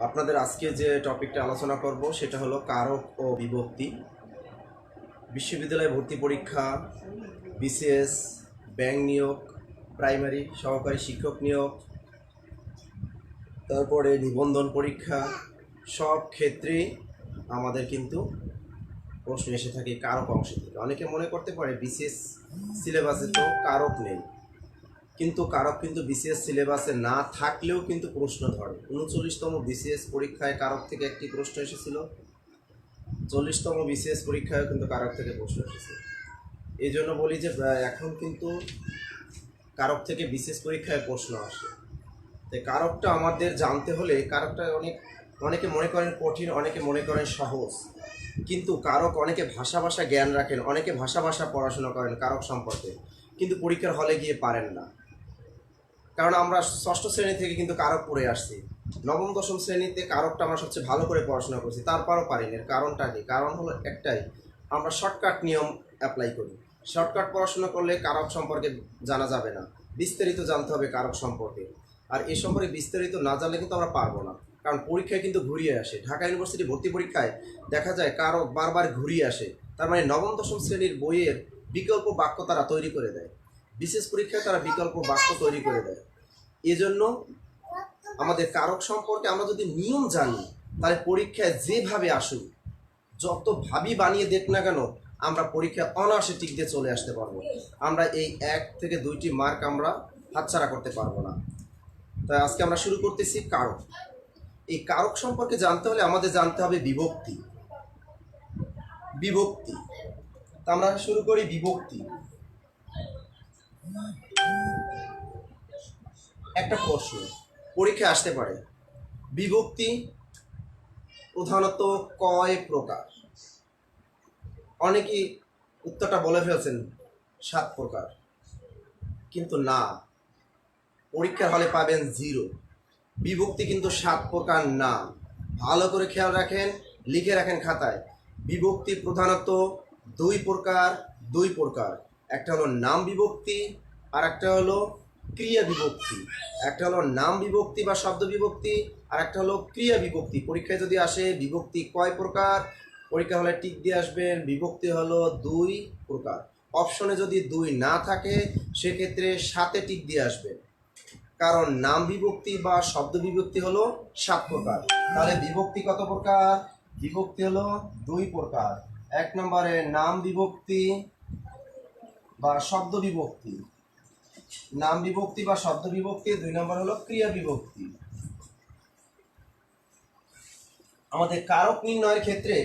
আপনাদের আজকে যে টপিকটা আলোচনা করব সেটা হলো কারক ও বিভক্তি। বিশ্ববিদ্যালয় ভর্তি পরীক্ষা, বিসিএস, ব্যাংক নিয়োগ, প্রাইমারি সহকারী শিক্ষক নিয়োগ, তারপরে নিবন্ধন পরীক্ষা, সব ক্ষেত্রেই আমাদের কিন্তু প্রশ্ন এসে থাকে কারক অংশ থেকে। অনেকে মনে করতে পারে বিসিএস সিলেবাসে তো কারক নেই, কিন্তু কারক কিন্তু বিসিএস সিলেবাসে না থাকলেও কিন্তু প্রশ্ন ধরে। 39তম বিসিএস পরীক্ষায় কারক থেকে একটি প্রশ্ন এসেছিল, 40তম বিসিএস পরীক্ষায় কিন্তু কারক থেকে প্রশ্ন এসেছে। এই জন্য বলি যে এখন কিন্তু কারক থেকে বিসিএস পরীক্ষায় প্রশ্ন আসে। তাই কারকটা আমাদের জানতে হলে, কারকটা অনেকে মনে করেন কঠিন, অনেকে মনে করেন সহজ, কিন্তু কারক অনেকে ভাষা জ্ঞান রাখেন, অনেকে ভাষা পড়াশোনা করেন কারক সম্পর্কে, কিন্তু পরীক্ষার হলে গিয়ে পারেন না। কারণ আমরা ষষ্ঠ শ্রেণী থেকে কিন্তু কারক পড়ে আসছি, নবম দশম শ্রেণীতে কারকটা আমরা সবচেয়ে ভালো করে পড়াশোনা করছি, তারপরও পারিনি। এর কারণটা কি? কারণ হলো একটাই, আমরা শর্টকাট নিয়ম অ্যাপ্লাই করি। শর্টকাট পড়াশোনা করলে কারক সম্পর্কে জানা যাবে না, বিস্তারিত জানতে হবে কারক সম্পর্কে। আর এ সম্পর্কে বিস্তারিত না জানলে কিন্তু আমরা পারবো না, কারণ পরীক্ষায় কিন্তু ঘুরিয়ে আসে। ঢাকা ইউনিভার্সিটি ভর্তি পরীক্ষায় দেখা যায় কারক বারবার ঘুরিয়ে আসে, তার মানে নবম দশম শ্রেণীর বইয়ের বিকল্প বাক্য তারা তৈরি করে দেয়, বিশেষ পরীক্ষায় তারা বিকল্প বাক্য তৈরি করে দেয়। এজন্য আমাদের কারক সম্পর্কে আমরা যদি নিয়ম জানি, তাহলে পরীক্ষায় যেভাবে আসুক, যত ভাবি বানিয়ে দেখ না কেন, আমরা পরীক্ষায় অনায়াসে টিক দিয়ে চলে আসতে পারবো। আমরা এই 1 থেকে 2টি মার্ক আমরা হাতছাড়া করতে পারবো না। তাই আজকে আমরা শুরু করতেছি কারক। এই কারক সম্পর্কে জানতে হলে আমাদের জানতে হবে বিভক্তি। বিভক্তি তা আমরা শুরু করি বিভক্তি। একটা প্রশ্ন পরীক্ষায় আসতে পারে, বিভক্তি প্রধানত কয় প্রকার? অনেকেই উত্তরটা বলে ফেলছেন 7 প্রকার, কিন্তু না, পরীক্ষার হলে পাবেন 0। বিভক্তি কিন্তু 7 প্রকার না, ভালো করে খেয়াল রাখেন, লিখে রাখেন খাতায়। বিভক্তি প্রধানত 2 প্রকার। একটা হলো নাম বিভক্তি, আর একটা হলো ক্রিয়া বিভক্তি। একটা হলো নাম বিভক্তি বা শব্দ বিভক্তি, আর একটা হলো ক্রিয়া বিভক্তি। পরীক্ষায় যদি আসে বিভক্তি কয় প্রকার, পরীক্ষা হলে টিক দিয়ে আসবেন বিভক্তি হলো 2 প্রকার। অপশনে যদি 2 না থাকে সেক্ষেত্রে 7-এ টিক দিয়ে আসবেন, কারণ নাম বিভক্তি বা শব্দ বিভক্তি হলো 7 প্রকার। তাহলে বিভক্তি কত প্রকার? বিভক্তি হলো 2 প্রকার। 1 নম্বরে নাম বিভক্তি বা শব্দ বিভক্তি, নাম বিভক্তি বা শব্দ বিভক্তি। 2 নম্বর হলো ক্রিয়া বিভক্তি। আমাদের কারক নির্ণয়ের ক্ষেত্রে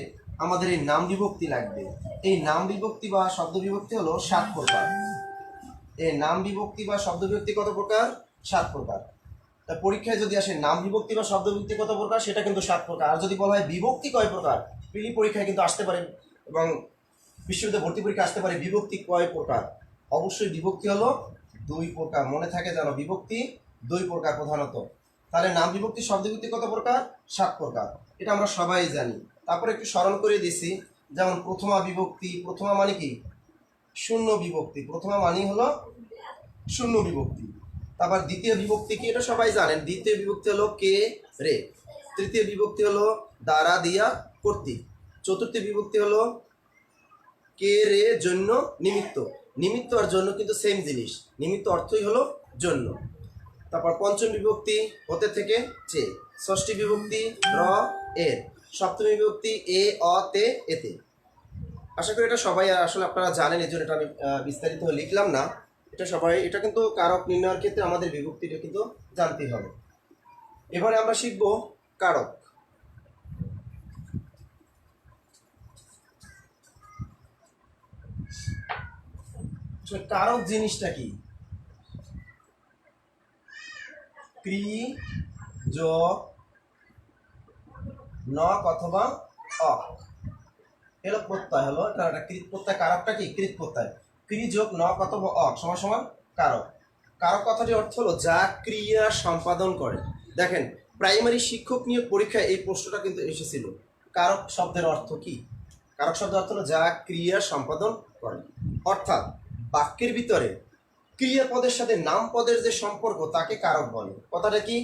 আমাদের এই নাম বিভক্তি লাগবে। এই নাম বিভক্তি বা শব্দ বিভক্তি হলো 7 প্রকার। এই নাম বিভক্তি বা শব্দ বিভক্তি কত প্রকার? 7 প্রকার। তা পরীক্ষায় যদি আসে নাম বিভক্তি বা শব্দ বিভক্তি কত প্রকার, সেটা কিন্তু 7 প্রকার। আর যদি বলা হয় বিভক্তি কয় প্রকার, প্রিলি পরীক্ষায় কিন্তু আসতে পারে এবং বিশ্ববিদ্যালয় ভর্তি পরীক্ষা আসতে পারে বিভক্তি কয় প্রকার। অবশ্যই বিভক্তি হলো 2 প্রকার, মনে থাকে যেন, বিভক্তি 2 প্রকার প্রধানত। তাহলে নাম বিভক্তি শব্দ বিভক্তি কত প্রকার? 7 প্রকার। এটা আমরা সবাই জানি। তারপরে একটু স্মরণ করে দিছি, যেমন প্রথমা বিভক্তি। প্রথমা মানে কি? শূন্য বিভক্তি। প্রথমা মানে হলো শূন্য বিভক্তি। তারপর দ্বিতীয় বিভক্তি কি? এটা সবাই জানেন। দ্বিতীয় বিভক্তি হলো কে রে। তৃতীয় বিভক্তি হলো দ্বারা দিয়া কর্তৃক। চতুর্থ বিভক্তি হলো কে রে জন্য নিমিত্ত। নিমিত্ত আর জন্য কিন্তু সেম জিনিস, নিমিত্ত অর্থই হলো জন্য। তারপর পঞ্চম বিভক্তি হতে থেকে চে। ষষ্ঠী বিভক্তি র এর। সপ্তমী বিভক্তি এ অ তে এতে। আশা করি এটা সবাই আসলে আপনারা জানেন, এই জন্য এটা আমি বিস্তারিত লিখলাম না। এটা সবাই, এটা কিন্তু কারক নির্ণয়ের ক্ষেত্রে আমাদের বিভক্তিটা কিন্তু জানতেই হবে। এবারে আমরা শিখব কারক। কারক জিনিসটা কি? ক্রি যোগ নক অথবা অক এলো প্রত্যয়, হলো এটা একটা কৃত প্রত্যয়। কারকটা কি? কৃত প্রত্যয়। ক্রি যোগ নক অথবা অক সমান সমান কারক। কারক কথাটির অর্থ হলো যা ক্রিয়া সম্পাদন করে। দেখেন, প্রাইমারি শিক্ষক নিয়োগ পরীক্ষায় এই প্রশ্নটা কিন্তু এসেছিল। কারক শব্দের অর্থ কি? কারক শব্দের অর্থ হলো যা ক্রিয়া সম্পাদন করে, অর্থাৎ বাক্যের ভিতরে ক্রিয়াপদের সাথে নাম পদের যে সম্পর্ক তাকে কারক বলে। কথাটা কি?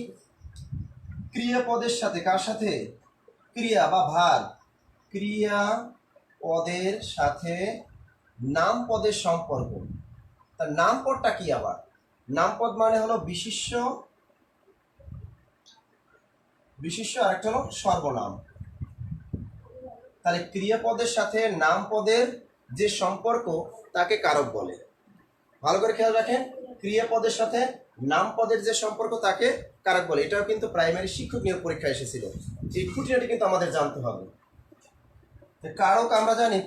ক্রিয়াপদের সাথে, কার সাথে? ক্রিয়া বা ভার, ক্রিয়া পদের সাথে নাম পদের সম্পর্ক। তার নাম পদটা কি আবার? নাম পদ মানে হলো বিশেষ্য, আর একটা হলো সর্বনাম। তাহলে ক্রিয়াপদের সাথে নাম পদের যে সম্পর্ক তাকে কারক বলে। ভালো করে খেয়াল রাখেন, ক্রিয়াপদের সাথে নাম পদের যে সম্পর্ক তাকে কারক বলে। এটাও কিন্তু প্রাইমারি শিক্ষক নিয়োগ পরীক্ষা এসেছিল। এই খুঁটিনাটি কিন্তু আমাদের জানতে হবে। কারক আমরা জানি,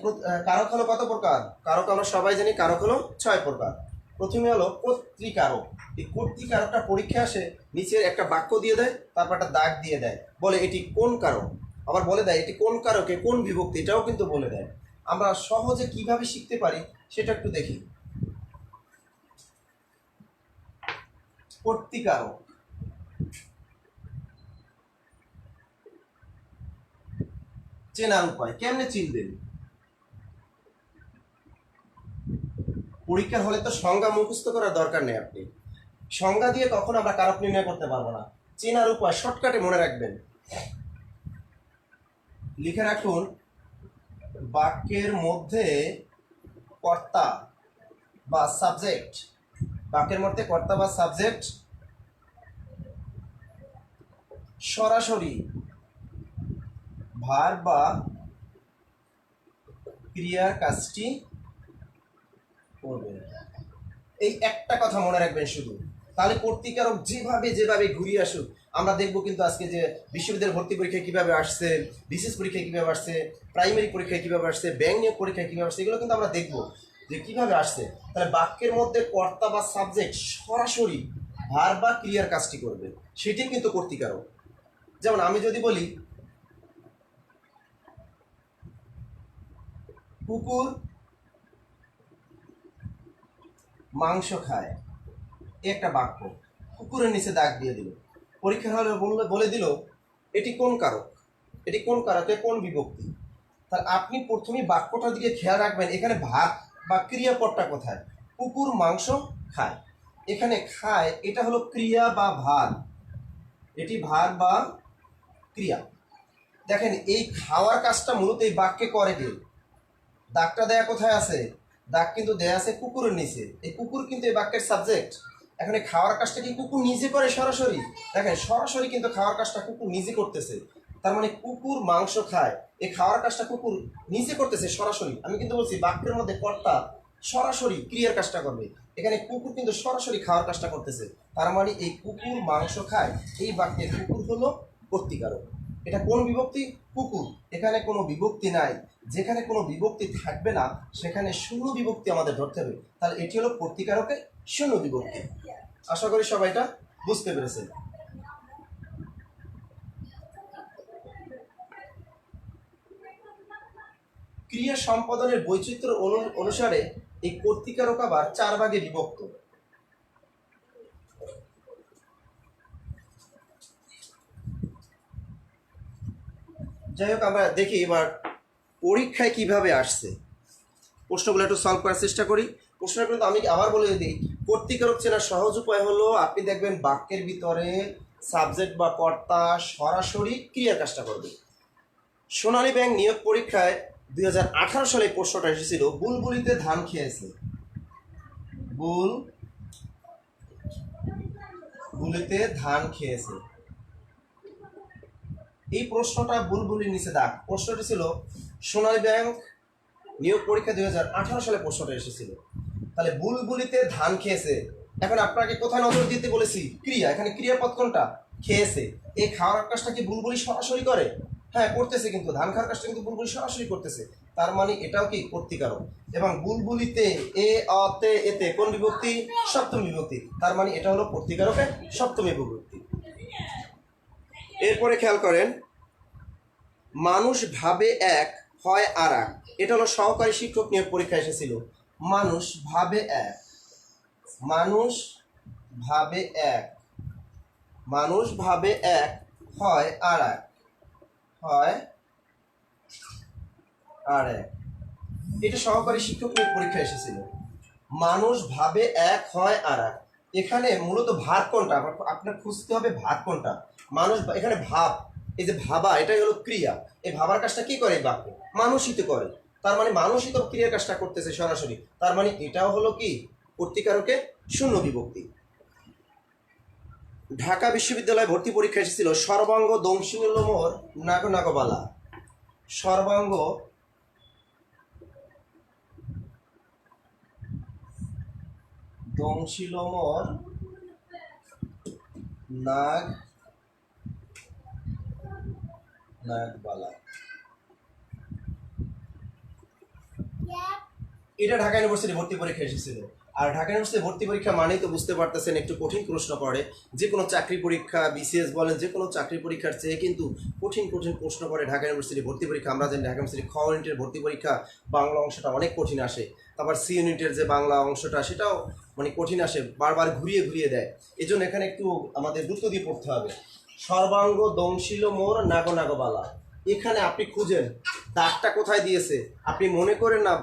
কারক হলো কত প্রকার? কারক আমরা সবাই জানি, কারক হলো 6 প্রকার। প্রথমে হলো কর্তৃকারক। এই কর্তৃকারকটা পরীক্ষা আসে, নিচের একটা বাক্য দিয়ে দেয়, তারপর একটা দাগ দিয়ে দেয়, বলে এটি কোন কারক, আবার বলে দেয় এটি কোন কারকে কোন বিভক্তি, এটাও কিন্তু বলে দেয়। আমরা সহজে কিভাবে শিখতে পারি সেটা একটু দেখি। কর্তৃকারক, চেনার উপায় কেমনে চিনবেন? পরীক্ষার হলে তো সংজ্ঞা মুখস্থ করার দরকার নেই। আপনি সংজ্ঞা দিয়ে কখনো আমরা কারক নির্ণয় করতে পারবো না। চেনার উপায় শর্টকাটে মনে রাখবেন। লিখে রাখুন, বাক্যের মধ্যে কর্তা বা সাবজেক্ট, বাক্যের মধ্যে কর্তা বা সাবজেক্ট সরাসরি ভার বা ক্রিয়ার কাজটি করবে। এই একটা কথা মনে রাখবেন শুধু, তাহলে কর্তৃকারক যেভাবে ঘুরিয়ে আসুক আমরা দেখবো কিন্তু আজকে যে বিশ্ববিদ্যালয় ভর্তি পরীক্ষায় কিভাবে আসছে, বিশেষ পরীক্ষায় কিভাবে আসছে, প্রাইমারি পরীক্ষায় কিভাবে আসছে, ব্যাংক নিয়োগ পরীক্ষায় কিভাবে আসছে, এগুলো কিন্তু আমরা দেখবো যে কিভাবে আসছে। তাহলে বাক্যের মধ্যে কর্তা বা সাবজেক্ট সরাসরি ভার বা ক্রিয়ার কাজটি করবে, সেটি কিন্তু কর্তৃকারক। যেমন আমি যদি বলি কুকুর মাংস খায়, একটা বাক্য, কুকুরের নিচে দাগ দিয়ে দিল, পরীক্ষার হলে বলে দিল এটি কোন কারক, এটি কোন কারকে কোন বিভক্তি। তাহলে আপনি প্রথমে বাক্যটার দিকে খেয়াল রাখবেন, এখানে ভার বা ক্রিয়াপদটা কোথায়? কুকুর মাংস খায়, এখানে খায় এটা হলো ক্রিয়া বা ভার, এটি ভার বা ক্রিয়া। দেখেন এই খাওয়ার কাজটা মূলত এই বাক্যে করে কে? দাগটা দেয়া কোথায় আছে? দাগ কিন্তু দেয়া আছে কুকুরের নিচে, এই কুকুর কিন্তু এই বাক্যের সাবজেক্ট। এখানে খাওয়ার কাজটা কি কুকুর নিজে করে সরাসরি? দেখেন সরাসরি কিন্তু খাওয়ার কাজটা কুকুর নিজে করতেছে। তার মানে কুকুর মাংস খায়, এই খাওয়ার কাজটা কুকুর নিজে করতেছে সরাসরি। আমি কিন্তু বলছি বাক্যের মধ্যে কর্তা সরাসরি ক্রিয়ার কাজটা করবে, এখানে কুকুর কিন্তু সরাসরি খাওয়ার কাজটা করতেছে। তার মানে এই কুকুর মাংস খায়, এই বাক্যে কুকুর হলো কর্তৃকারক। এটা কোন বিভক্তি? কুকুর। এখানে কোনো বিভক্তি নাই, যেখানে কোনো বিভক্তি থাকবে না সেখানে শূন্য বিভক্তি আমাদের ধরতে হবে। তাহলে এটি হলো কর্তৃকারকের শূন্য বিভক্তি। আশা করি সবাই এটা বুঝতে পেরেছেন। ক্রিয়া সম্পাদনের বৈচিত্র্য অনুসারে এই কর্তৃকারক আবার 4 ভাগে বিভক্ত। যাই হোক, আমরা দেখি এবার পরীক্ষায় কিভাবে আসছে, প্রশ্নগুলো একটু সলভ করার চেষ্টা করি। প্রশ্নটা কিন্তু আমি আবার বলে দিই, কর্তৃকারক চেনার সহজ উপায় হলো আপনি দেখবেন বাক্যের ভিতরে সাবজেক্ট বা কর্তা সরাসরি ক্রিয়ার কাজটা করবে। সোনালী ব্যাংক নিয়োগ পরীক্ষায় 2018 সালে প্রশ্নটা এসেছিল, বুলবুলিতে ধান খেয়েছে, বুলবুলিতে ধান খেয়েছে। এই প্রশ্নটা বুলবুলির নিচে দাগ। প্রশ্নটি ছিল সোনালী ব্যাংক নিয়োগ পরীক্ষা 2018 সালে প্রশ্নটা এসেছিল। তাহলে বুলবুলিতে ধান খেয়েছে, এখন আপনাকে কোথায় নজর দিতে বলেছি? ক্রিয়া। এখানে ক্রিয়াপদ কোনটা? খেয়েছে। এই খাওয়ার কাজটা কি বুলবুলি সরাসরি করে? হ্যাঁ করতেছে, কিন্তু ধান খাওয়ার কাজটা কিন্তু বুলবুলি সরাসরি করতেছে। তার মানে এটাও কি কর্তৃকারক। এবং বুলবুলিতে এ অতে এতে কোন বিভক্তি? সপ্তমী বিভক্তি। তার মানে এটা হলো কর্তৃকারকের সপ্তমী বিভক্তি। এরপরে খেয়াল করেন, মানুষ ভাবে এক হয় আর এক, এটা হলো সহকারী শিক্ষক নিয়োগ পরীক্ষা এসেছিল। মানুষ ভাবে এক, মানুষ ভাবে এক, মানুষ ভাবে এক হয় আর এক, হয় আর এক, এটা সহকারী শিক্ষক নিয়োগ পরীক্ষা এসেছিল। মানুষ ভাবে এক হয় আর এক, এখানে মূলত ভার কোনটা আপনার খুঁজতে হবে, ভার কোনটা? মানুষ এখানে ভাব, এই যে ভাবা এটাই হলো ক্রিয়া। এই ভাবার কাজটা কি করে এই বাক্য? মানুষই তো করে। তার মানে মানুষই তো ক্রিয়ার কাজটা করতেছে সরাসরি। তার মানে এটাও হলো কি কর্তৃকারকে শূন্য বিভক্তি। ঢাকা বিশ্ববিদ্যালয়ে ভর্তি পরীক্ষা এসেছিল সর্বাঙ্গ দংশিলোমর নাগনাগবালা। সর্বাঙ্গ দংশিলোমর নাগবালা, এটা ঢাকা ইউনিভার্সিটি ভর্তি পরীক্ষা এসেছিল। আর ঢাকা ইউনিভার্সিটি ভর্তি পরীক্ষা মানেই তো বুঝতে পারতেছেন একটু কঠিন প্রশ্ন করে। যে কোনো চাকরি পরীক্ষা, বিসিএস বলেন, যে কোনো চাকরি পরীক্ষার চেয়ে কিন্তু কঠিন কঠিন প্রশ্ন করে ঢাকা ইউনিভার্সিটি ভর্তি পরীক্ষা। আমরা জানি ঢাকা ইউনিভার্সিটি খ ইউনিটের ভর্তি পরীক্ষা বাংলা অংশটা অনেক কঠিন আসে। তারপর সি ইউনিটের যে বাংলা অংশটা সেটাও মানে কঠিন আসে, বারবার ঘুরিয়ে ঘুরিয়ে দেয়। এই জন্য এখানে একটু আমাদের গুরুত্ব দিয়ে পড়তে হবে। সর্বাঙ্গ দংশিল মোর নাগনাগবালা, এখানে আপনি খুঁজেন দাগটা কোথায় দিয়েছে। আপনি মনে করেন না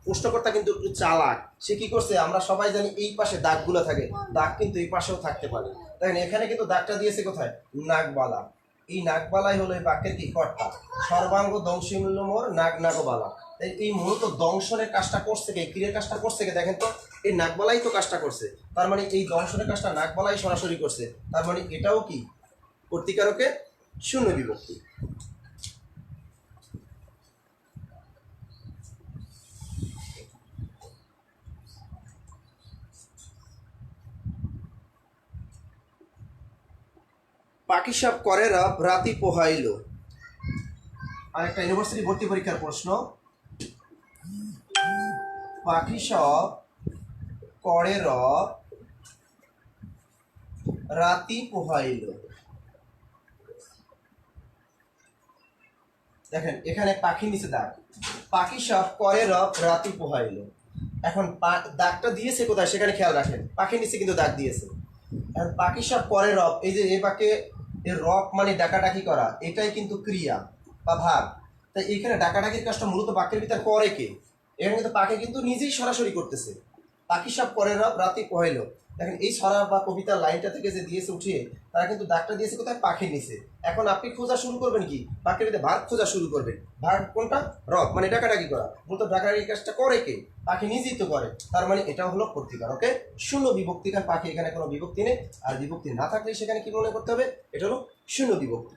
প্রশ্নকর্তা কিন্তু একটু চালাক, সে কি করছে, আমরা সবাই জানি এই পাশে দাগগুলো থাকে, দাগ কিন্তু এই পাশেও থাকতে পারে। তাই এখানে কিন্তু দাগটা দিয়েছে কোথায়? নাগবালা। এই নাগবালাই হলো এই বাক্যের কি কর্তা। সর্বাঙ্গ দংশিমূল্যমোর নাগনাগবালা। তাই এই মূলত দংশনের কাজটা করছে কে, ক্রিয়ার কাজটা করছে কে? দেখেন তো, এই নাগবালাই তো কাজটা করছে। তার মানে এই দংশনের কাজটা নাগবালাই সরাসরি করছে। তার মানে এটাও কি কর্তৃকারকে শূন্য বিভক্তি। পাখি সাপ করে রব রাতি পোহাইল। আরেকটা ইউনিভার্সিটি ভর্তি পরীক্ষার প্রশ্ন। পাখি সাপ করে রব রাতি পোহাইল। দেখেন এখানে পাখি নিচে দাগ, পাখি সাপ করে রব রাতি পোহাইল। এখন দাগটা দিয়েছে কোথায় সেখানে খেয়াল রাখেন, পাখি নিচে কিন্তু দাগ দিয়েছে। এখন পাখি সাপ করে রব, এই যে এ বাক্যে এর রব মানে ডাকাডাকি করা, এটাই কিন্তু ক্রিয়া বা ভাব। তাই এখানে ডাকাডাকির কাজটা মূলত বাক্যের ভিতর করে কে? এখানে কিন্তু পাখি কিন্তু নিজেই সরাসরি করতেছে। পাখি সাপ করে রব রাতি পোহাইল। দেখেন এই ছড়া বা কবিতার লাইনটা থেকে যে দিয়েছে উঠিয়ে, তারা কিন্তু দাগটা দিয়েছে কোথায়? পাখির নিচে। এখন আপনি খোঁজা শুরু করবেন কি? বাক্যের ভিতরে ভার্ব খোঁজা শুরু করবেন। ভার্ব কোনটা? রব মানে ডাকাডাকি করা। মূলত ডাকাডাকির কাজটা করে কে? পাখি নিজেই তো করে। তার মানে এটা হলো কর্তৃকার। ওকে, শূন্য বিভক্তি। কারণ পাখি এখানে কোনো বিভক্তি নেই, আর বিভক্তি না থাকলে সেখানে কি মনে করতে হবে? এটা হলো শূন্য বিভক্তি।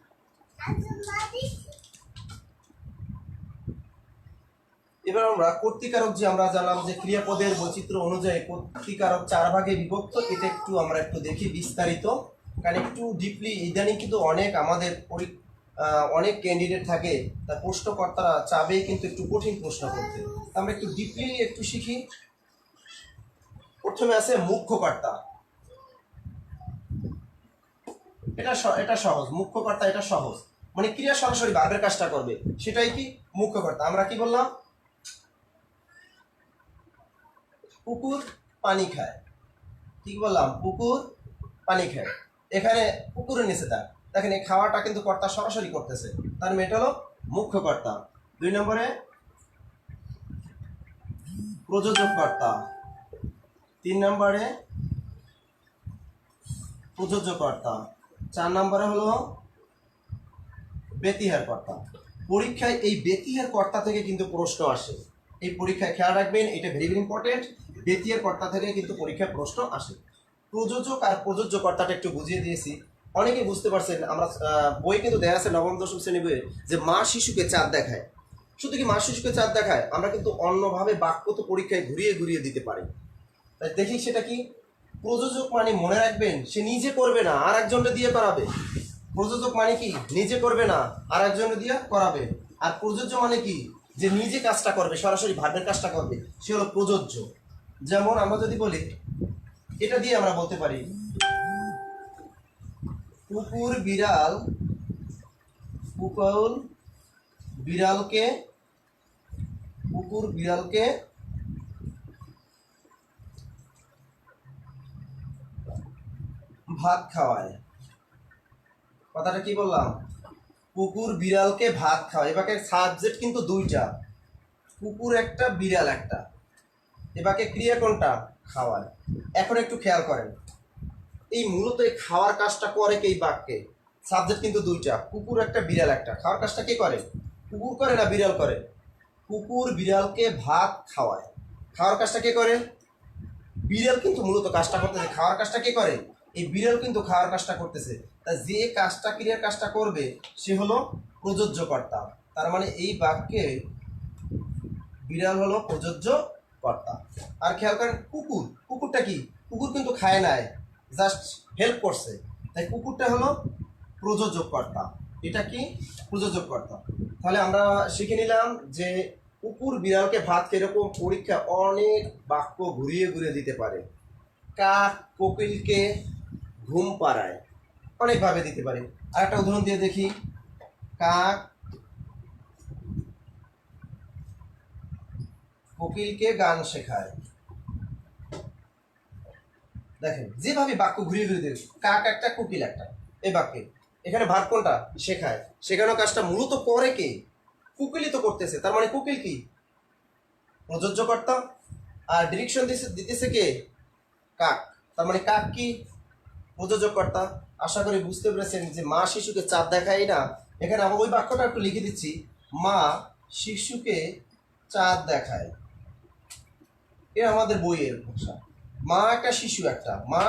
এবার আমরা কর্তৃকারক যে আমরা জানলাম যে ক্রিয়াপদের বৈচিত্র্য অনুযায়ী কর্তৃকারক 4 ভাগে বিভক্ত। এটা আমরা একটু দেখি বিস্তারিত, কারণ একটু ডিপলি ইদানিং কিন্তু অনেক আমাদের অনেক ক্যান্ডিডেট থাকে, তার প্রশ্নকর্তারা চাবে কিন্তু একটু কঠিন প্রশ্ন করতে। আমরা একটু ডিপলি একটু শিখি। প্রথমে আছে মুখ্যকর্তা। এটা সহজ, মুখ্যকর্তা এটা সহজ, মানে ক্রিয়া সরাসরি ভার্বের কাজটা করবে, সেটাই কি মুখ্যকর্তা। আমরা কি বললাম? পুকুর পানি খায়। ঠিক বললাম, পুকুর পানি খায়। এখানে পুকুরের নিচে দাগ, দেখেন এই খাওয়াটা কিন্তু কর্তা সরাসরি করতেছে, তার মেয়ে হলো মুখ্য কর্তা। 2 নম্বরে প্রযোজক কর্তা। 3 নম্বরে প্রযোজ্য কর্তা। 4 নম্বরে হলো ব্যতিহার কর্তা। পরীক্ষায় এই ব্যতিহার কর্তা থেকে কিন্তু প্রশ্ন আসে। এই পরীক্ষায় খেয়াল রাখবেন, এটা ভেরি ভেরি ইম্পর্টেন্ট। ব্যতিহার কর্তা থেকে কিন্তু পরীক্ষায় প্রশ্ন আসে। প্রযোজক আর প্রযোজ্য কর্তাটা একটু বুঝিয়ে দিয়েছি, অনেকেই বুঝতে পারছেন। আমরা বই কিন্তু দেখা আছে নবম দশম শ্রেণী বইয়ে যে মা শিশুকে চাঁদ দেখায়। শুধু কি মা শিশুকে চাঁদ দেখায়? আমরা কিন্তু অন্যভাবে বাক্য তো পরীক্ষায় ঘুরিয়ে ঘুরিয়ে দিতে পারি। তাই দেখি সেটা কি। প্রযোজক মানে মনে রাখবেন, সে নিজে করবে না, আর একজনকে দিয়ে করাবে। প্রযোজক মানে কি? নিজে করবে না, আর একজনকে দিয়ে করাবে। আর প্রযোজ্য মানে কি? যে নিজে কাজটা করবে, সরাসরি ভার্বের কাজটা করবে, সে হলো প্রযোজ্য। যেমন আমরা যদি বলি, এটা দিয়ে আমরা বলতে পারি কুকুর বিড়ালকে ভাত খাওয়ায়। কথাটা কি বললাম? কুকুর বিড়ালকে ভাত খাওয়ায়। এবারে সাবজেক্ট কিন্তু 2টা, কুকুর একটা, বিড়াল একটা। এবারে ক্রিয়া কোনটা? খাওয়ায়। এখন একটু খেয়াল করেন, এই মূলত এই খাওয়ার কাজটা করে কে এই বাক্যে? সাবজেক্ট কিন্তু দুইটা, কুকুর একটা বিড়াল একটা। খাওয়ার কাজটা কে করে? কুকুর করে না বিড়াল করে? কুকুর বিড়ালকে ভাত খাওয়ায়। খাওয়ার কাজটা কে করে? বিড়াল কিন্তু মূলত কাজটা করতেছে। খাওয়ার কাজটা কে করে? এই বিড়াল কিন্তু খাওয়ার কাজটা করতেছে। তা যে কাজটা ক্রিয়ার কাজটা করবে সে হলো প্রযোজ্য কর্তা। তার মানে এই বাক্যে বিড়াল হলো প্রযোজ্য কর্তা। আর খেয়াল করেন কুকুর, কুকুরটা কি? কুকুর কিন্তু খায় নাই, জাস্ট হেল্প করছে, তাই কুকুরটা হলো প্রযোজক কর্তা। এটা কি? প্রযোজক কর্তা। তাহলে আমরা শিখে নিলাম যে কুকুর বিড়ালকে ভাত কিরকম পরীক্ষা অনেক বাক্য ঘুরিয়ে ঘুরিয়ে দিতে পারে। কাক কোকিলকে ঘুম পাড়ায়, অনেকভাবে দিতে পারে। আর একটা উদাহরণ দিয়ে দেখি। কাক কোকিলকে গান শেখায়। দেখেন যেভাবে বাক্য ঘুরিয়ে ঘুরিয়ে দেবে, কাক একটা কোকিল একটা, এই বাক্যে এখানে ভাগ কোনটা? শেখায়। শেখানোর কাজটা মূলত করে কে? কোকিলই তো করতেছে। তার মানে কোকিল কি? প্রযোজ্য কর্তা। আর ডিরেকশন দিতেছে কে? কাক। তার মানে কাক কি? প্রযোজক কর্তা। আশা করি বুঝতে পেরেছেন যে মা শিশুকে চাঁদ দেখায় না। এখানে আমরা ওই বাক্যটা একটু লিখে দিচ্ছি, মা শিশুকে চাঁদ দেখায়। এ আমাদের বইয়ের ভাষা। মা একটা শিশু একটা, মা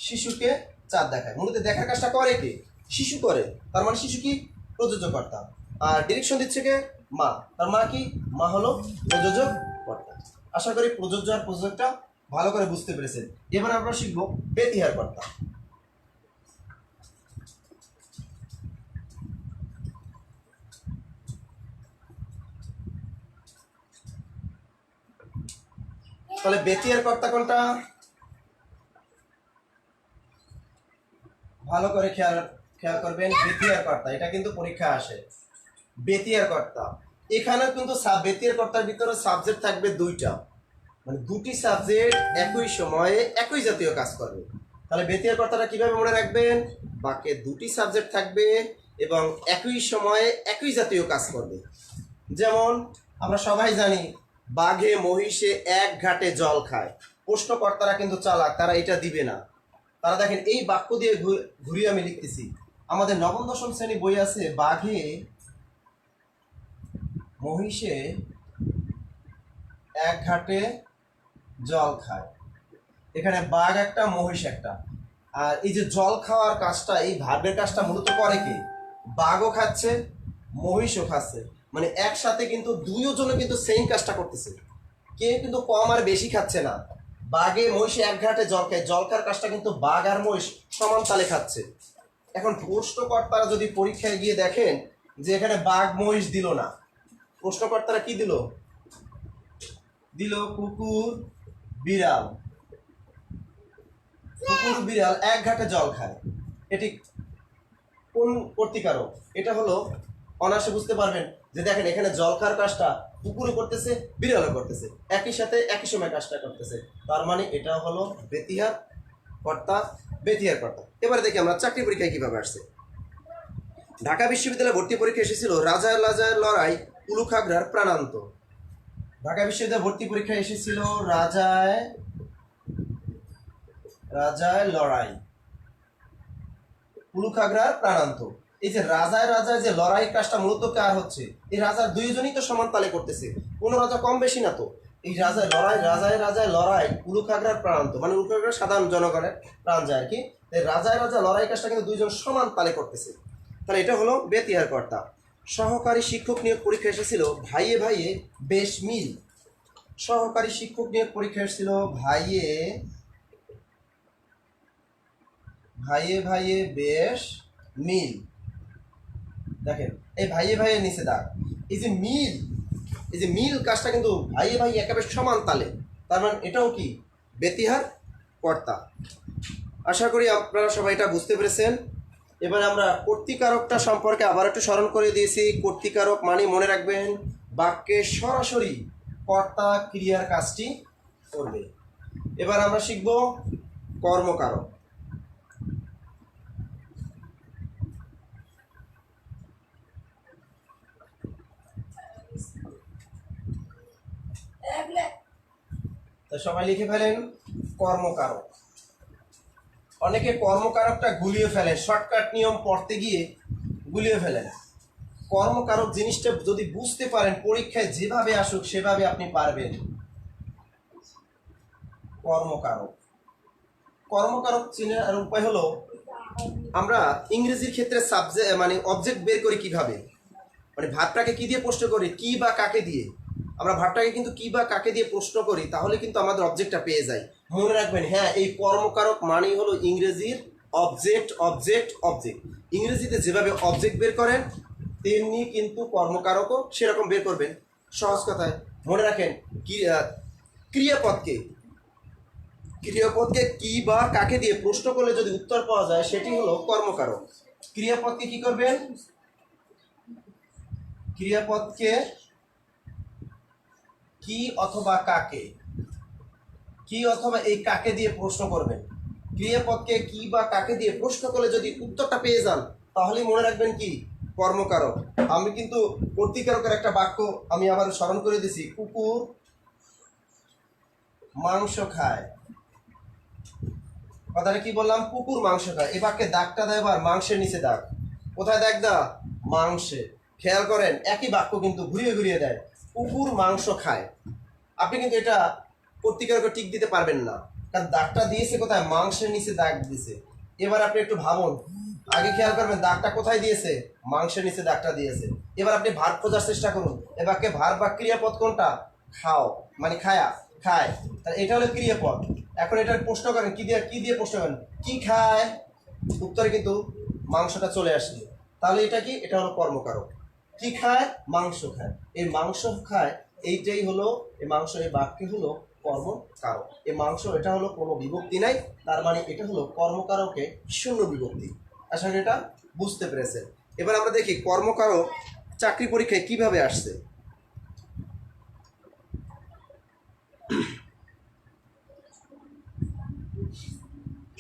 শিশুকে চাঁদ দেখায়। মূলত দেখার কাজটা করে কে? শিশু করে। তার মানে শিশু কি? প্রযোজক কর্তা। আর ডিরেকশন দিচ্ছে কে? মা। তার মা কি? মা হলো প্রযোজক কর্তা। আশা করি প্রযোজ্য আর প্রযোজকটা ভালো করে বুঝতে পেরেছেন। এবার আমরা শিখবো বেতিহার কর্তা। তাহলে বেতিহার কর্তা কোনটা? ভালো করে খেয়াল খেয়াল করবেন। বেতিহার কর্তা, এটা কিন্তু পরীক্ষা আসে। বেতিহার কর্তা, এখানে কিন্তু বেতিহার কর্তার ভিতরে সাবজেক্ট থাকবে দুইটা, মানে দুটি সাবজেক্ট একই সময়ে একই জাতীয় কাজ করবে। তাহলে বেতিহার কর্তাটা কিভাবে মনে রাখবেন? বাক্যে দুটি সাবজেক্ট থাকবে এবং একই সময়ে একই জাতীয় কাজ করবে। যেমন আমরা সবাই জানি বাঘে মহিষে এক ঘাটে জল খায়। প্রশ্নকর্তারা কিন্তু চালাক, তারা এটা দিবে না। তারা দেখেন এই বাক্য দিয়ে ঘুরিয়ে আমি লিখতেছি। আমাদের নবম দশম শ্রেণী বই আছে, বাঘে মহিষে এক ঘাটে জল খায়। এখানে বাঘ একটা, মহিষ একটা। আর এই যে জল খাওয়ার কাজটা, এই ভার্বের কাজটা মূলত করে কি? বাঘও খাচ্ছে, মহিষও খাচ্ছে। মানে একসাথে কিন্তু দুইজনে কিন্তু সেম কাজটা করতেছে। কেউ কিন্তু কম আর বেশি খাচ্ছে না। বাঘে মহিষে এক ঘাটে জল খায়, জল খাওয়ার কাজটা কিন্তু বাঘ আর মহিষ সমান তালে খাচ্ছে। এখন প্রশ্নকর্তারা যদি পরীক্ষায় গিয়ে দেখেন যে এখানে বাঘ মহিষ দিল না, প্রশ্নকর্তারা কি দিল? দিল কুকুর বিড়াল। কুকুর বিড়াল এক ঘাটে জল খায়। এটি কোন কর্তিকারক? এটা হলো অনায়াসে বুঝতে পারবেন যে দেখেন এখানে জল খাওয়ার কাজটা কুকুরও করতেছে, বিড়ালও করতেছে, একই সাথে একই সময় কাজটা করতেছে। তার মানে এটা হলো বেতিহার কর্তা, বেতিহার কর্তা। এবারে দেখি আমরা চাকরি পরীক্ষায় কিভাবে আসছে। ঢাকা বিশ্ববিদ্যালয়ে ভর্তি পরীক্ষা এসেছিল রাজায় রাজায় লড়াই উলুখাগড়ার প্রাণান্ত। ঢাকা বিশ্ববিদ্যালয়ে ভর্তি পরীক্ষা এসেছিল রাজায় রাজায় লড়াই উলুখাগড়ার প্রাণান্ত। এই যে রাজায় রাজায় যে লড়াই কাজটা মূলত কার হচ্ছে? এই রাজার দুইজনই তো সমান তালে করতেছে, কোনো রাজা কম বেশি না তো। এই রাজায় লড়াই, রাজায় রাজায় লড়াই উলুখাগড়ার প্রাণান্ত, মানে উলুখাগড়ার সাধারণ জনগণের প্রাণ যায় আর কি। এই রাজায় রাজা লড়াই কাজটা কিন্তু দুইজন সমান তালে করতেছে। তাহলে এটা হলো বেতিহার কর্তা। সহকারী শিক্ষক নিয়োগ পরীক্ষা এসেছিল ভাইয়ে ভাইয়ে বেশ মিল। সহকারী শিক্ষক নিয়োগ পরীক্ষা এসেছিল ভাইয়ে ভাইয়ে ভাইয়ে বেশ মিল। দেখেন এই ভাইয়ে ভাইয়ের নিচে দাগ, এই যে মিল, এই যে মিল কাজটা কিন্তু ভাইয়ে ভাই একেবারে সমান তালে। তার মানে এটাও কি? বেতিহার কর্তা। আশা করি আপনারা সবাই এটা বুঝতে পেরেছেন। এবার আমরা কর্তৃকারকটা সম্পর্কে আবার একটু স্মরণ করে দিয়েছি। কর্তৃকারক মানে মনে রাখবেন বাক্যে সরাসরি কর্তা ক্রিয়ার কাজটি করবে। এবার আমরা শিখব কর্মকারক। তো সবাই লিখে ফেলেন কর্মকারক। অনেকে কর্মকারকটা গুলিয়ে ফেলেন, শর্টকাট নিয়ম পড়তে গিয়ে গুলিয়ে ফেলেন। কর্মকারক জিনিসটা যদি বুঝতে পারেন, পরীক্ষায় যেভাবে আসুক সেভাবে আপনি পারবেন। কর্মকারক, কর্মকারক চেনার উপায় হলো, আমরা ইংরেজির ক্ষেত্রে সাবজেক্ট মানে অবজেক্ট বের করি কিভাবে, মানে ভাবটাকে কি দিয়ে প্রশ্ন করি, কি বা কাকে দিয়ে। আমরা ভাবটাকে কিন্তু কি বা কাকে দিয়ে প্রশ্ন করি, তাহলে কিন্তু আমাদের অবজেক্টটা পেয়ে যাই। মনে রাখবেন, হ্যাঁ, এই কর্মকারক মানেই হলো ইংরেজির অবজেক্ট অবজেক্ট অবজেক্ট। ইংরেজিতে যেভাবে অবজেক্ট বের করেন তেমনি কিন্তু কর্মকারকও সেরকম বের করবেন। সহজ কথায় মনে রাখেন, ক্রিয়াপদকে ক্রিয়াপদকে কি বা কাকে দিয়ে প্রশ্ন করলে যদি উত্তর পাওয়া যায় সেটি হলো কর্মকারক। ক্রিয়াপদকে কি করবেন, ক্রিয়াপদকে কি অথবা কাকে, কি অথবা এই কাকে দিয়ে প্রশ্ন করবেন। ক্রিয়াপদকে কি বা কাকে দিয়ে প্রশ্ন করলে যদি উত্তরটা পেয়ে যান তাহলে মনে রাখবেন কি, কর্মকারক। আমি কিন্তু কর্তৃকারকের একটা বাক্য আমি আবার স্মরণ করে দিছি, কুকুর মাংস খায়। কথাটা কি বললাম, কুকুর মাংস খায়। এই বাক্যে দাগটা দেয় এবার মাংসের নিচে দাগ। কোথায় দাগ দা, মাংসে। খেয়াল করেন একই বাক্য কিন্তু ঘুরিয়ে ঘুরিয়ে দেয়, কুকুর মাংস খায়। আপনি কিন্তু এটা কর্তৃকারকে টিক দিতে পারবেন না, কারণ দাগটা দিয়েছে কোথায়, মাংসের নিচে দাগ দিয়েছে। এবার আপনি একটু ভাবুন, আগে খেয়াল করবেন দাগটা কোথায় দিয়েছে, মাংসের নিচে দাগটা দিয়েছে। এবার আপনি ভার্ব খোঁজার চেষ্টা করুন, এবারকে ভার্ব বা ক্রিয়াপদ কোনটা, খাও মানে খায়া, খায়, তাহলে এটা হলো ক্রিয়াপদ। এখন এটার প্রশ্ন করেন, কি দিয়ে প্রশ্ন করেন, কি খায়, উত্তরে কিন্তু মাংসটা চলে আসছে। তাহলে এটা কি, এটা হলো কর্মকারক। কি খায়, মাংস খায়। এই মাংস খায় এইটাই হলো, এই মাংস এই বাক্যে হলো কর্মকারক। এই মাংস এটা হলো কোনো বিভক্তি নাই, তার মানে এটা হলো কর্মকারকে শূন্য বিভক্তি। আশা করি এটা বুঝতে পেরেছেন। এবার আমরা দেখি কর্মকারক চাকরি পরীক্ষায় কিভাবে আসছে।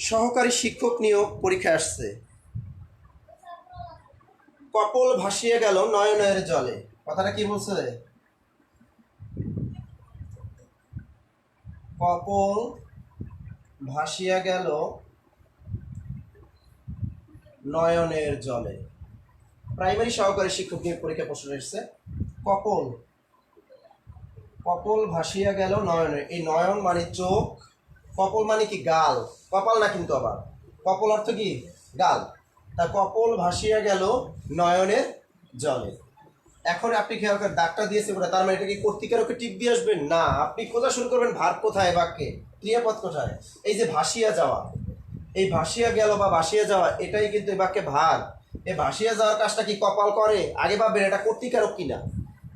সহকারী শিক্ষক নিয়োগ পরীক্ষায় আসছে। কপল ভাসিয়ে গেল নয়নের জলে। কথাটা কি বলছে, কপল ভাসিয়া গেল নয়নের জলে। প্রাইমারি সহকারী শিক্ষক নিয়োগ পরীক্ষা প্রশ্ন এসেছে। কপল, কপল ভাসিয়া গেল নয়নে, এই নয়ন মানে চোখ, কপল মানে কি গাল, কপাল না কিন্তু আবার, কপল অর্থ কি গাল। তা কপল ভাসিয়া গেল নয়নের জলে। এখন আপনি খেয়াল করেন দাগটা দিয়েছে ওটা, তার মানে এটা কি কর্তৃকারকে টিপ দিয়ে আসবেন না, আপনি খোঁজা শুরু করবেন ভার্ব কোথায়, বাক্যে ক্রিয়াপদ কোথায়। এই যে ভাসিয়া যাওয়া, এই ভাসিয়া গেল বা ভাসিয়া যাওয়া এটাই কিন্তু এই বাক্যে ভার। এই ভাসিয়া যাওয়ার কাজটা কি কপাল করে, আগে ভাববেন এটা কর্তৃকারক কিনা।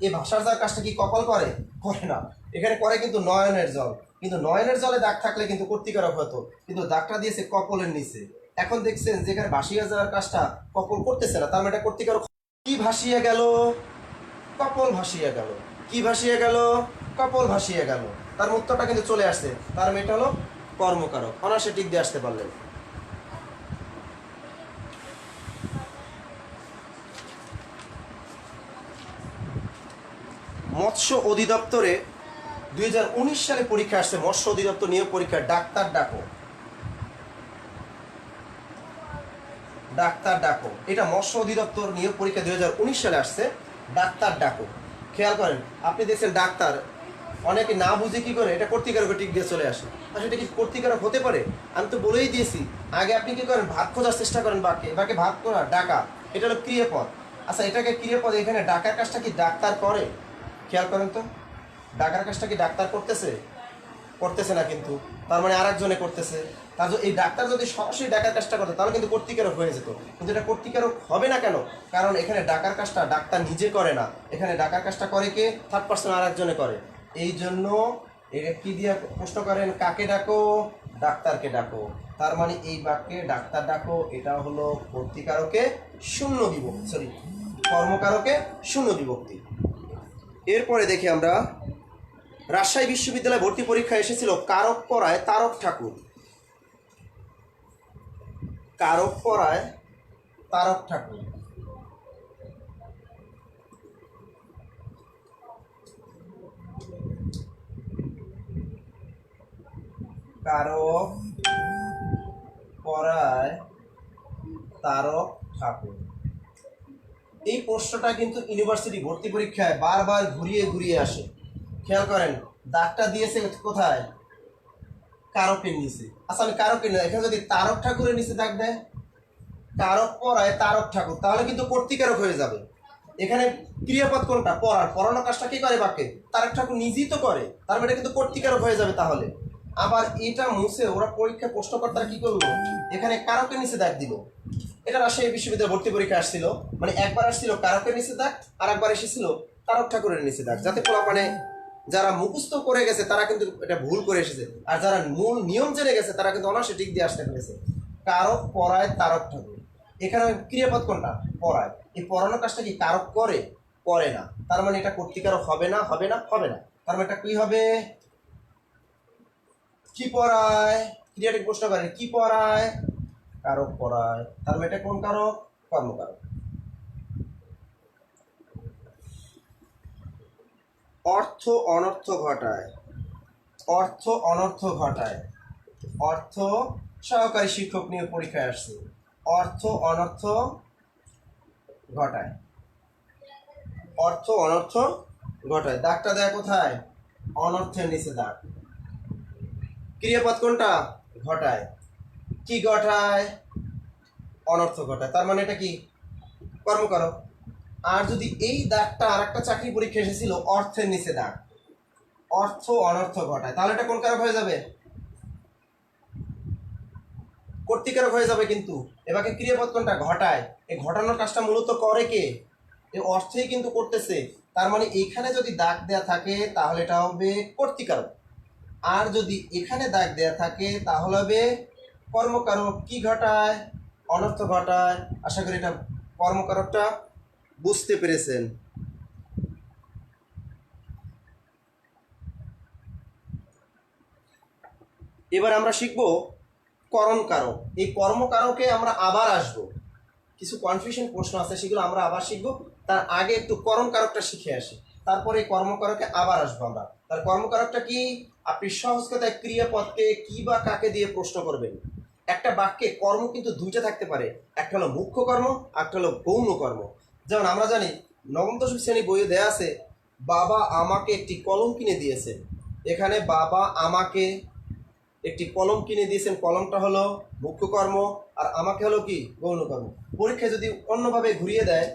এই ভাষার যাওয়ার কাজটা কি কপাল করে, করে না, এখানে করে কিন্তু নয়নের জল। কিন্তু নয়নের জলে দাগ থাকলে কিন্তু কর্তৃকারক হতো, কিন্তু দাগটা দিয়েছে কপলের নিচে। এখন দেখছেন যেখানে ভাসিয়া যাওয়ার কাজটা কপল করতেছে না, তার মানে এটা কর্তৃকারক। কি ভাসিয়া গেল, কপল ভাসিয়া গেল। কি ভাসিয়া গেল, কপল ভাসিয়া গেল। তার উত্তরটা কিন্তু চলে আসছে, তার মেয়েটা হলো কর্মকারক। অনার্সে টিক দিয়ে আসতে পারলেন। মৎস্য অধিদপ্তরে 2019 সালে পরীক্ষা আসছে, মৎস্য অধিদপ্তর নিয়োগ পরীক্ষা। ডাক্তার ডাকো, ডাক্তার ডাকো, এটা মৎস্য অধিদপ্তর নিয়োগ পরীক্ষা 2019 সালে আসছে। ডাক্তার ডাকো, খেয়াল করেন আপনি দেখছেন ডাক্তার, অনেকে না বুঝে কি করে এটা কর্তৃকারক টিক দিয়ে চলে আসে। আসলে এটা কি কর্তৃকারক হতে পারে, আমি তো বলেই দিয়েছি। আগে আপনি কি করেন, ভাত খোঁজার চেষ্টা করেন বাক্যে, এবারে ভাত করা ডাকা, এটা হলো ক্রিয়াপদ। আচ্ছা এটাকে ক্রিয়াপদ, এখানে ডাকার কাজটা কি ডাক্তার করে, খেয়াল করেন তো, ডাকার কাজটা কি ডাক্তার করতেছে, করতেছে না কিন্তু, তার মানে আরেকজনে করতেছে। তার এই ডাক্তার যদি সরাসরি ডাকার কাজটা করতো তাহলে কিন্তু কর্তৃকারক হয়ে যেত, কিন্তু এটা কর্তৃকারক হবে না কেন, কারণ এখানে ডাকার কাজটা ডাক্তার নিজে করে না, এখানে ডাকার কাজটা করে কে, থার্ড পার্সন আরেকজনে করে। এই জন্য এটা কি দিয়ে প্রশ্ন করেন, কাকে ডাকো, ডাক্তারকে ডাকো। তার মানে এই বাক্যে ডাক্তার ডাকো এটা হলো কর্তৃকারকে শূন্য বিভক্তি, সরি কর্মকারকে শূন্য বিভক্তি। এরপরে দেখি আমরা, রাজশাহী বিশ্ববিদ্যালয়ে ভর্তি পরীক্ষা এসেছিল কারক পড়ায় তারক ঠাকুর। কারক পড়ায় তারক ঠাকুর। কারক পড়ায় তারক ঠাকুর। এই প্রশ্নটা কিন্তু ইউনিভার্সিটি ভর্তি পরীক্ষায় বারবার ঘুরিয়ে ঘুরিয়ে আসে। খেয়াল করেন, দাগটা দিয়েছে কোথায়? কারকের নিচে। আচ্ছা, আমি কারকের নিচে, এখানে যদি তারক ঠাকুরের নিচে দাগ দেয়, কারক পড়ায় তারক ঠাকুর, তাহলে কিন্তু কর্তৃকারক হয়ে যাবে। এখানে ক্রিয়াপদ কোনটা? পড়ার। পড়ানোর কাজটা কি করে বাক্যে? তারক ঠাকুর নিজেই তো করে, তার মানে কিন্তু কর্তৃকারক হয়ে যাবে। তাহলে আবার এটা মুছে ওরা পরীক্ষা প্রশ্নকর্তারা কি করলো? এখানে কারকের নিচে দাগ দিল। এটা রাজশাহী বিশ্ববিদ্যালয় ভর্তি পরীক্ষা আসছিল, মানে একবার আসছিল কারকের নিচে দাগ, আর একবার এসেছিল তারক ঠাকুরের নিচে দাগ, যাতে মানে যারা মুখস্থ করে গেছে তারা কিন্তু এটা ভুল করে এসেছে, আর যারা মূল নিয়ম জেনে গেছে তারা কিন্তু অনার্সে ঠিক দিয়ে আসতে পেরেছে। কারক পড়ায় তারক ঠাকুর। এখানে ক্রিয়াপদ কোনটা? পড়ায়। এই পড়ানোর কাজটা কি কারক করে? করে না। তার মানে এটা কর্তৃকারক হবে না, হবে না, হবে না। তার মানে এটা কি হবে? কি পড়ায়? ক্রিয়াটিভ প্রশ্ন করেন, কি পড়ায়? কারক পড়ায়। তার মানে এটা কোন কারক? কর্মকারক। অর্থ অনর্থ ঘটায়। অর্থ অনর্থ ঘটায়। অর্থ সহকারী শিক্ষক নিয়ে পরীক্ষায় আসছে। অর্থ অনর্থ ঘটায়। অর্থ অনর্থ ঘটায়। দাগটা দেয় কোথায়? অনর্থের নিচে দাগ। ক্রিয়াপদ কোনটা? ঘটায়। কি ঘটায়? অনর্থ ঘটায়। তার মানে এটা কি? কর্মকারক। আর যদি এই দাগটা আর একটা চাকরি পরীক্ষা এসেছিল অর্থের নিচে দাগ, অর্থ অনর্থ ঘটায়, তাহলে এটা কোন কারক হয়ে যাবে? কর্তৃকারক হয়ে যাবে। কিন্তু এবারে ক্রিয়াপদ কোনটা? ঘটায়। এই ঘটানোর কাজটা মূলত করে কে? এই অর্থেই কিন্তু করতেছে। তার মানে এখানে যদি দাগ দেয়া থাকে তাহলে এটা হবে কর্তৃকারক, আর যদি এখানে দাগ দেয়া থাকে তাহলে হবে কর্মকারক। কি ঘটায়? অনর্থ ঘটায়। আশা করি এটা কর্মকারকটা বুঝতে পেরেছেন। এবার আমরা শিখব করণকারক। এই কর্মকারকে আমরা আবার আসব, কিছু কনফিউশন প্রশ্ন আছে সেগুলো আমরা আবার শিখব। তার আগে একটু করণকারকটা শিখে আসি, তারপরে এই কর্মকারকে আবার আসবো আমরা। তার কর্মকারকটা কি? আপনি সহজ কথায় ক্রিয়াপদকে কি বা কাকে দিয়ে প্রশ্ন করবেন। একটা বাক্যে কর্ম কিন্তু দুইটা থাকতে পারে, একটা হলো মুখ্য কর্ম, একটা হলো গৌণ কর্ম। যেমন আমরা জানি নবম দশম শ্রেণী বইয়ে দেয়া আছে, বাবা আমাকে একটি কলম কিনে দিয়েছে। এখানে বাবা আমাকে একটি কলম কিনে দিয়েছেন, কলমটা হলো মুখ্য কর্ম, আর আমাকে হলো কি? গৌণ কর্ম। পরীক্ষায় যদি অন্যভাবে ঘুরিয়ে দেয়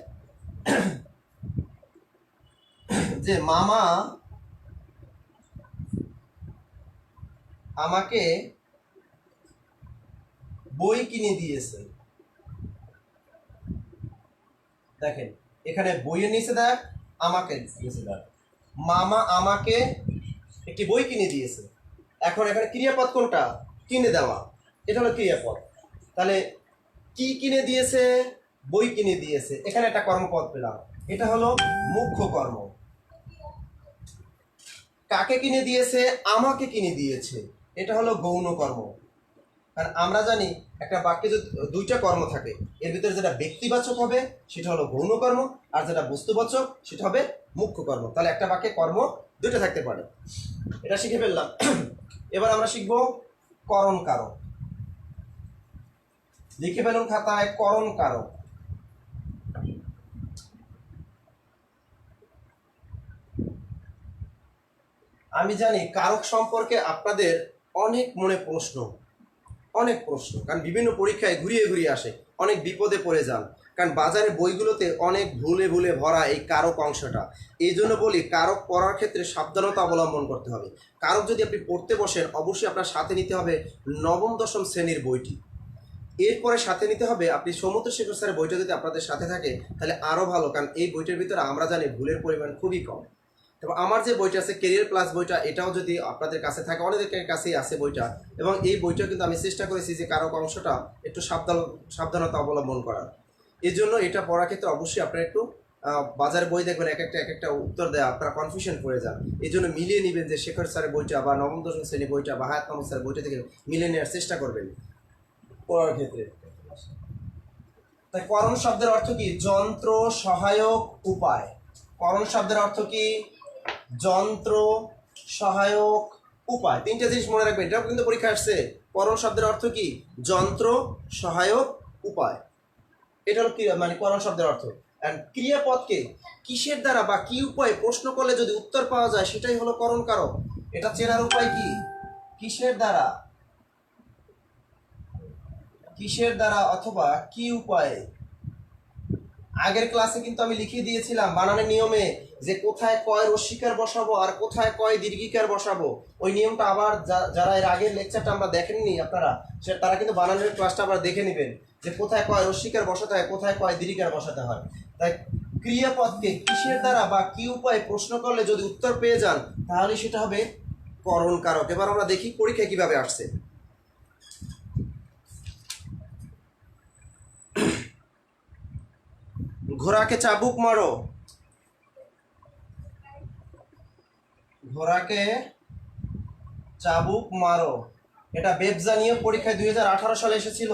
যে মামা আমাকে বই কিনে দিয়েছে, দেখেন এখানে বইয়ের নিচে দেখ, আমাকে নিচে দেখ, মামা আমাকে একটি বই কিনে দিয়েছে। এখন এখানে ক্রিয়াপদ কোনটা? কিনে দেওয়া। এটা হলো ক্রিয়াপদ। তাহলে কি কিনে দিয়েছে? বই কিনে দিয়েছে। এখানে একটা কর্মপদ পেলাম, এটা হলো মুখ্য কর্ম। কাকে কিনে দিয়েছে? আমাকে কিনে দিয়েছে, এটা হলো গৌণ কর্ম। কারণ আমরা জানি একটা বাক্যে যদি দুইটা কর্ম থাকে, এর ভিতরে যেটা ব্যক্তিবাচক হবে সেটা হলো গৌণ কর্ম, আর যেটা বস্তুবাচক সেটা হবে মুখ্য কর্ম। তাহলে একটা বাক্যে কর্ম দুইটা থাকতে পারে। এটা শিখে ফেললাম। এবার আমরা শিখব করণ কারক। লিখে ফেলুন খাতায় করণ কারক। আমি জানি কারক সম্পর্কে আপনাদের অনেক মনে প্রশ্ন, অনেক প্রশ্ন, কারণ বিভিন্ন পরীক্ষায় ঘুরিয়ে ঘুরিয়ে আসে, অনেক বিপদে পড়ে যান। কারণ বাজারে বইগুলোতে অনেক ভুলে ভুলে ভরা এই কারক অংশটা। এই জন্য বলি কারক পড়ার ক্ষেত্রে সাবধানতা অবলম্বন করতে হবে। কারক যদি আপনি পড়তে বসেন অবশ্যই আপনার সাথে নিতে হবে নবম দশম শ্রেণীর বইটি। এরপরে সাথে নিতে হবে আপনি সমুদ্র শেখর স্যারের বইটা যদি আপনাদের সাথে থাকে তাহলে আরও ভালো, কারণ এই বইটার ভিতরে আমরা জানি ভুলের পরিমাণ খুবই কম। তবে আমার যে বইটা আছে কেরিয়ার প্লাস বইটা, এটাও যদি আপনাদের কাছে থাকে, অনেকের কাছেই আছে বইটা, এবং এই বইটা কিন্তু আমি চেষ্টা করেছি যে কারক অংশটা একটু সাবধানতা অবলম্বন করার। এই জন্য এটা পড়ার ক্ষেত্রে অবশ্যই আপনারা একটু বাজারে বই দেখবেন এক একটা উত্তর দেয়, আপনারা কনফিউশন পড়ে যান। এই জন্য মিলিয়ে নেবেন যে শেখর স্যারের বইটা বা নবম দশম শ্রেণী বইটা বা হায়াত মাহমুদ স্যারের বইটা থেকে মিলিয়ে নেওয়ার চেষ্টা করবেন পড়ার ক্ষেত্রে। তাই করণ শব্দের অর্থ কি? যন্ত্র, সহায়ক, উপায়। করণ শব্দের অর্থ কি? যন্ত্র, সহায়ক, উপায়। তিনটা জিনিস মনে রাখবেন, এটাও কিন্তু পরীক্ষা আসছে। করণ শব্দের অর্থ কি? যন্ত্র, সহায়ক, উপায়। এটা হলো মানে করণ শব্দের অর্থ। অ্যান্ড ক্রিয়াপদকে কিসের দ্বারা বা কি উপায়ে প্রশ্ন করলে যদি উত্তর পাওয়া যায় সেটাই হলো করণ কারক। এটা চেনার উপায় কি? কিসের দ্বারা, কিসের দ্বারা অথবা কি উপায়ে। আগের ক্লাসে কিন্তু আমি লিখিয়ে দিয়েছিলাম বানানের নিয়মে যে কোথায় কয় রস্যিকার বসাবো আর কোথায় কয় দীর্ঘিকার বসাবো। ওই নিয়মটা আবার যারা এর আগের লেকচারটা আমরা দেখেননি আপনারা, তারা কিন্তু বানানের ক্লাসটা আবার দেখে নেবেন যে কোথায় কয় রস্যিকার বসাতে হয়, কোথায় কয় দীর্ঘিকার বসাতে হয়। তাই ক্রিয়াপদকে কিসের দ্বারা বা কি উপায়ে প্রশ্ন করলে যদি উত্তর পেয়ে যান তাহলে সেটা হবে করণ কারক। এবার আমরা দেখি পরীক্ষায় কিভাবে আসছে। ঘোড়াকে চাবুক মারো, ঘোড়াকে চাবুক মারো। এটা বেবজা নিয়ে পরীক্ষায় 2018 সালে এসেছিল,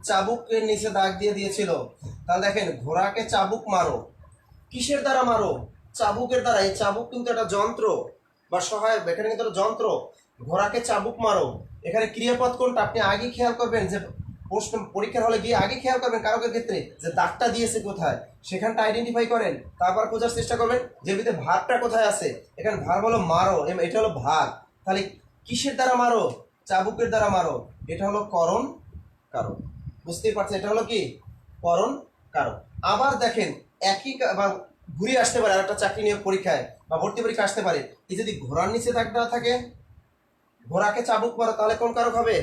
চাবুকের নিচে দাগ দিয়ে দিয়েছিল। তাহলে দেখেন ঘোড়াকে চাবুক মারো, কিসের দ্বারা মারো? চাবুকের দ্বারা। এই চাবুক কিন্তু একটা যন্ত্র বা সহায়ক, এখানে কিন্তু একটা যন্ত্র। ঘোড়াকে চাবুক মারো, এখানে ক্রিয়াপদ কোনটা আপনি আগে খেয়াল করবেন, যে প্রশ্ন পরীক্ষার হলে গিয়ে আগে খেয়াল করবেন কারকের ক্ষেত্রে যে দাগটা দিয়েছে কোথায় সেখানটা আইডেন্টিফাই করেন, তারপর খোঁজার চেষ্টা করবেন যে ভিতরে ভারটা কোথায় আছে। এখানে ভার হলো মারো, এটা হলো ভার। তাহলে কিসের দ্বারা মারো? চাবুকের দ্বারা মারো, এটা হলো করণ কারক। বুঝতেই পারছেন এটা হলো কি করণ কারক। আবার দেখেন একই বা ঘুরে আসতে পারে আর একটা চাকরি নিয়োগ পরীক্ষায় বা ভর্তি পরীক্ষা আসতে পারে, এই যদি ঘোড়ার নিচে দাগ দেওয়া থাকে ঘোড়াকে চাবুক মারো, তাহলে কোন কারক হবে?